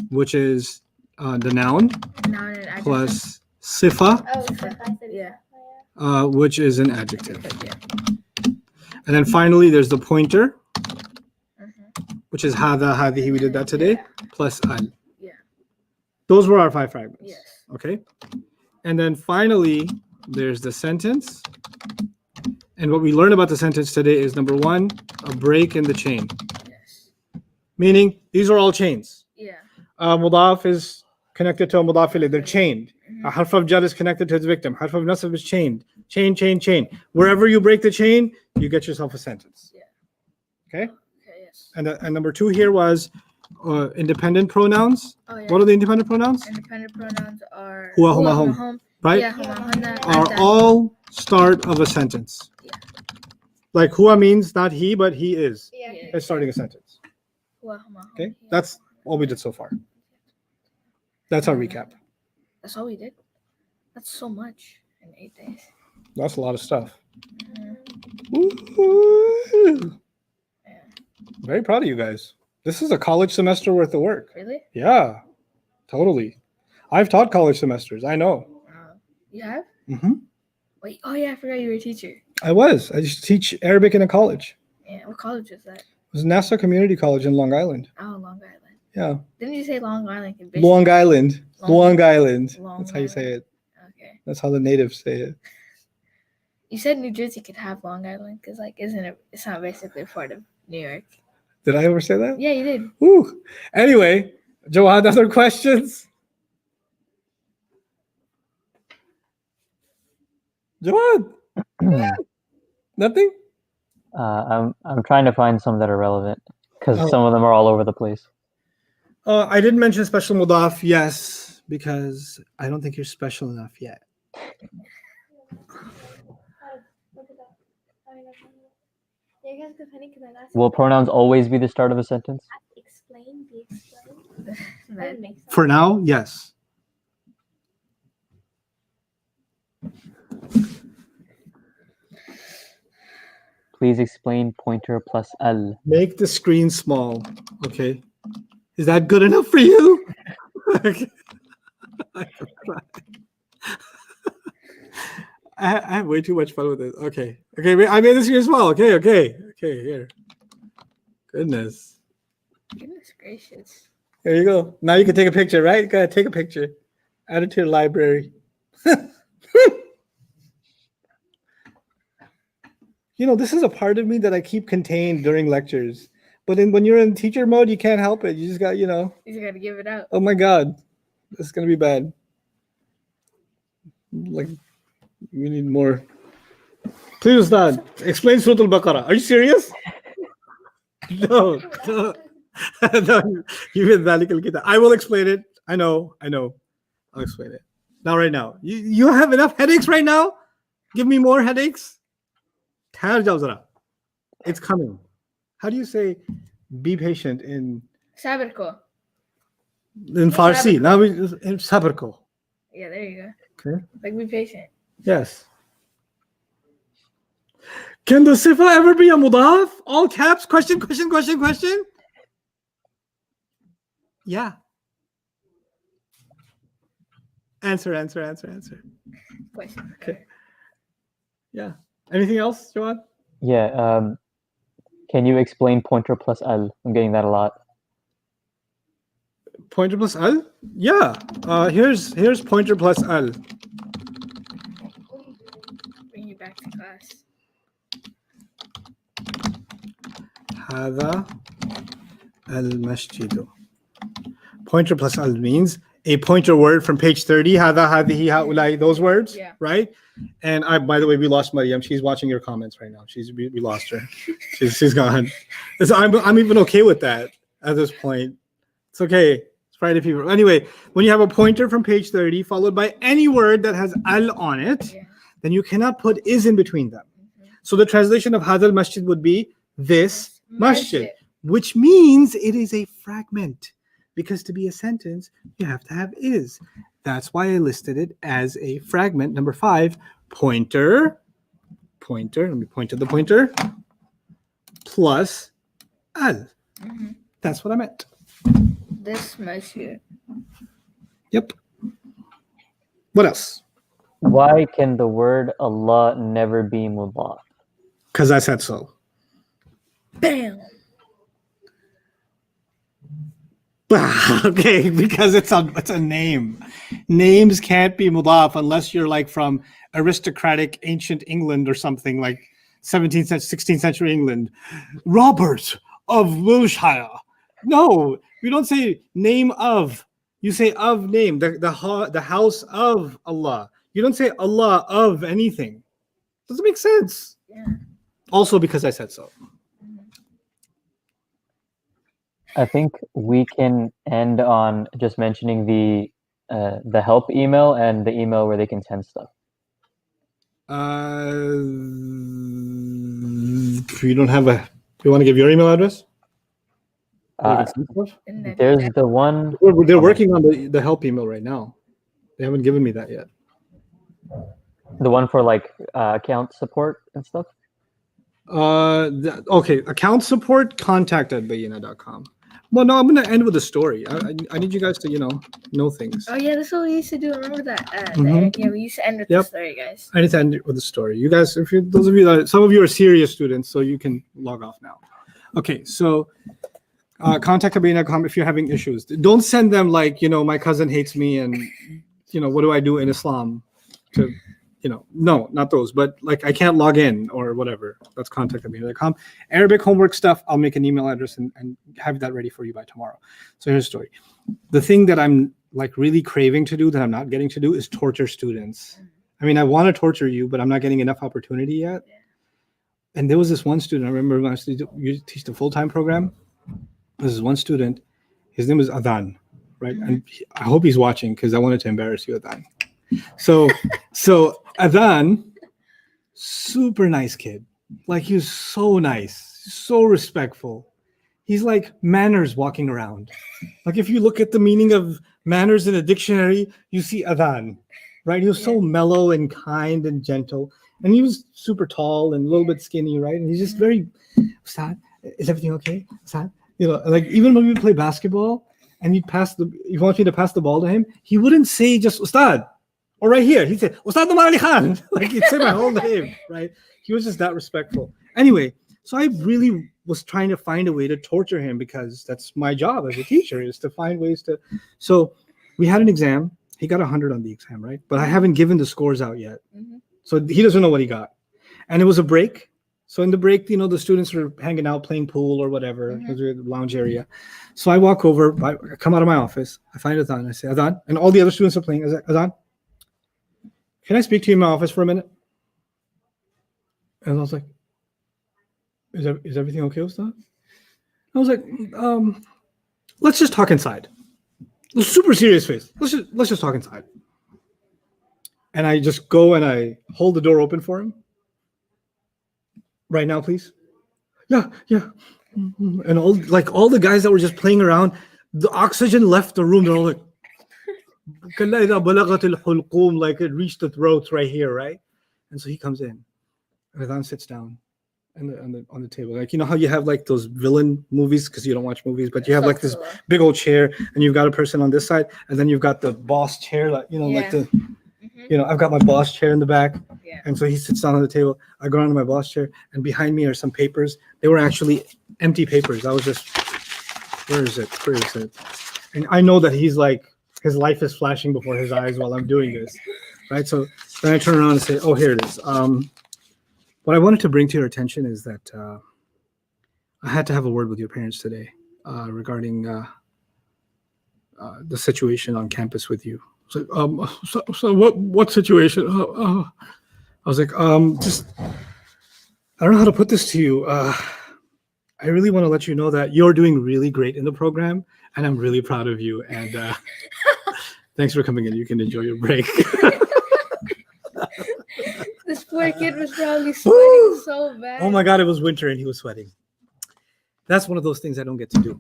which is the noun,
Noun and adjective.
plus sifa,
Oh, I said
Yeah.
which is an adjective.
Yeah.
And then finally, there's the pointer, which is hada, hadihi. We did that today, plus al.
Yeah.
Those were our 5 fragments.
Yes.
Okay. And then finally, there's the sentence. And what we learned about the sentence today is number 1, a break in the chain.
Yes.
Meaning these are all chains.
Yeah.
Mudaf is connected to a mudaf ilayh. They're chained. A harf of jar is connected to its victim. Harf of nasab is chained. Chain. Wherever you break the chain, you get yourself a sentence.
Yeah.
Okay.
Okay. Yes.
And number 2 here was independent pronouns.
Oh, yeah.
What are the independent pronouns?
Independent pronouns are
Huwa, huma, hum. Right?
Yeah, huma, hunna,
Are
anta.
all start of a sentence.
Yeah.
Like huwa means not he, but he is.
Yeah.
It's starting a sentence.
Huwa, huma, hum.
Okay. That's all we did so far. That's our recap.
That's all we did. That's so much in 8 days.
That's a lot of stuff.
Mhm.
Woo-hoo.
Yeah.
Very proud of you guys. This is a college semester worth of work.
Really?
Yeah, totally. I've taught college semesters. I know.
You have?
Hmm.
Wait. Oh yeah, I forgot you were a teacher.
I used to teach Arabic in a college.
Yeah. What college is that?
It was Nassau Community College in Long Island.
Oh, Long Island.
Yeah.
Didn't you say Long Island?
Long Island. Long Island.
Long
That's how you say it.
Okay.
That's how the natives say it.
You said New Jersey could have Long Island because, like, isn't it? It's not basically part of New York.
Did I ever say that?
Yeah, you did.
Woo. Anyway, Jawad, other questions? Jawad, nothing?
I'm trying to find some that are relevant because
Oh.
some of them are all over the place.
I did mention special mudaf, yes, because I don't think you're special enough yet.
Will pronouns always be the start of a sentence?
Explain, be explained.
Man.
That makes sense.
For now, yes.
Please explain pointer plus al.
Make the screen small. Okay. Is that good enough for you? I have way too much fun with it. Okay. Okay. I made this here as well. Okay. Okay. Okay. Here. Goodness.
Goodness gracious.
There you go. Now you can take a picture, right? Go ahead, take a picture. Add it to your library. You know, this is a part of me that I keep contained during lectures. But then when you're in teacher mode, you can't help it. You just got,
You just gotta give it out.
oh my God, this is going to be bad. Like, we need more. Please, Ustad, explain Surah Al-Baqarah. Are you serious? No. No, you mean Dhalik al-Kitab. I will explain it. I know. I'll explain it. Not right now. You have enough headaches right now? Give me more headaches? Thar jao zara. It's coming. How do you say be patient in
Sabr
Farsi? Now we in sabr ko.
Yeah, there you go.
Okay.
Like, be patient.
Yes. Can the sifa ever be a mudaf? All caps? Question? Yeah. Answer.
Question.
Okay. Yeah. Anything else, Joanne?
Yeah. Can you explain pointer plus al? I'm getting that a lot.
Pointer plus al? Yeah. Here's pointer plus al.
Bring you back to class.
هذا المسجد. Pointer plus al means a pointer word from page 30. هذا هذه هؤلاء, those words,
Yeah.
right? And by the way, we lost Mariam. She's watching your comments right now. We lost her. She's gone. So I'm even okay with that at this point. It's okay. It's Friday people. Anyway, when you have a pointer from page 30 followed by any word that has al on it,
Yeah.
then you cannot put is in between them.
Mhm.
So the translation of hadal masjid would be this masjid, which means it is a fragment. Because to be a sentence, you have to have is. That's why I listed it as a fragment. Number 5, pointer. Let me point to the pointer. Plus al.
Mhm.
That's what I meant.
This masjid.
Yep. What else?
Why can the word Allah never be mudaf?
Because I said so.
Bam.
Okay, because it's a name. Names can't be mudaf unless you're like from aristocratic ancient England or something like 17th, 16th century England. Robert of Wiltshire. No, we don't say name of. You say of name. The house of Allah. You don't say Allah of anything. Doesn't make sense.
Yeah.
Also because I said so.
I think we can end on just mentioning the help email and the email where they can send stuff.
You don't have a. You want to give your email address?
And then
There's the one.
They're working on the help email right now. They haven't given me that yet.
The one for like account support and stuff.
Okay. Account support, contact@bayina.com. Well, no, I'm gonna end with a story. I need you guys to know things.
Oh yeah, that's what we used to do. Remember that?
Mhm.
Yeah, we used to end with
Yep.
the story, guys.
I need to end it with a story. You guys, those of you that some of you are serious students, so you can log off now. Okay, so contact@bayina.com if you're having issues. Don't send them like my cousin hates me and what do I do in Islam to no, not those, but like I can't log in or whatever. Let's contact me.com. Arabic homework stuff, I'll make an email address and have that ready for you by tomorrow. So here's the story. The thing that I'm like really craving to do that I'm not getting to do is torture students. I mean, I want to torture you, but I'm not getting enough opportunity yet. And there was this one student, I remember when you teach the full-time program. This is one student, his name is Adhan, right? And I hope he's watching because I wanted to embarrass you, Adhan. So Adhan, super nice kid. Like he was so nice, so respectful. He's like manners walking around. Like if you look at the meaning of manners in a dictionary, you see Adhan, right? He was so mellow and kind and gentle. And he was super tall and a little bit skinny, right? And he's just very, Ustad, is everything okay? Ustad? Like even when we play basketball and he wants me to pass the ball to him, he wouldn't say just Ustad. Or right here, he'd say, Ustad Omar Ali Khan. Like he'd say my whole name, right? He was just that respectful. Anyway, so I really was trying to find a way to torture him because that's my job as a teacher is to find ways to. So we had an exam. He got 100 on the exam, right? But I haven't given the scores out yet. So he doesn't know what he got. And it was a break. So in the break, the students were hanging out, playing pool or whatever. It was a lounge area. So I walk over, I come out of my office. I find Adhan. I say, Adhan. And all the other students are playing. I say, Adhan, can I speak to you in my office for a minute? And I was like, is everything okay with that? I was like, let's just talk inside. Super serious face. Let's just talk inside. And I just go and I hold the door open for him. Right now, please. Yeah. And all the guys that were just playing around, the oxygen left the room. They're all like, like it reached the throats right here, right? And so he comes in. And Adhan sits down on the table. Like, how you have like those villain movies, because you don't watch movies, but you have like this big old chair and you've got a person on this side and then you've got the boss chair, like, like the, I've got my boss chair in the back. And so he sits down on the table. I go onto my boss chair and behind me are some papers. They were actually empty papers. I was just, where is it? And I know that he's like, his life is flashing before his eyes while I'm doing this, right? So then I turn around and say, oh, here it is. What I wanted to bring to your attention is that I had to have a word with your parents today regarding the situation on campus with you. So what situation? I was like, just, I don't know how to put this to you. I really want to let you know that you're doing really great in the program, and I'm really proud of you. And thanks for coming in. You can enjoy your break.
This poor kid was probably sweating so bad.
Oh my God, it was winter and he was sweating. That's one of those things I don't get to do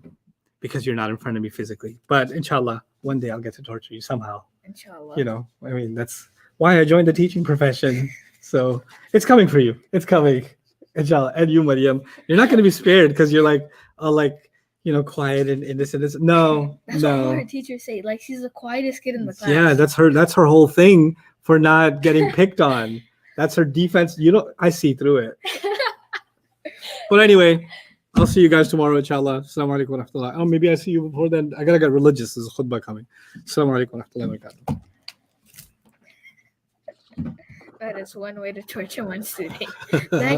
because you're not in front of me physically. But inshallah, one day I'll get to torture you somehow.
Inshallah.
I mean, that's why I joined the teaching profession. So it's coming for you. It's coming. Inshallah. And you, Mariam, you're not going to be spared because you're like, quiet and this and this. No,
that's what all her teachers say. Like, she's the quietest kid in the class.
Yeah, that's her whole thing for not getting picked on. That's her defense. I see through it. But anyway, I'll see you guys tomorrow, inshallah. Assalamu alaikum wa rahmatullah. Oh, maybe I see you before then. I gotta get religious. There's a khutbah coming. Assalamu alaikum wa rahmatullah wa barakatuh.
That is one way to torture one student.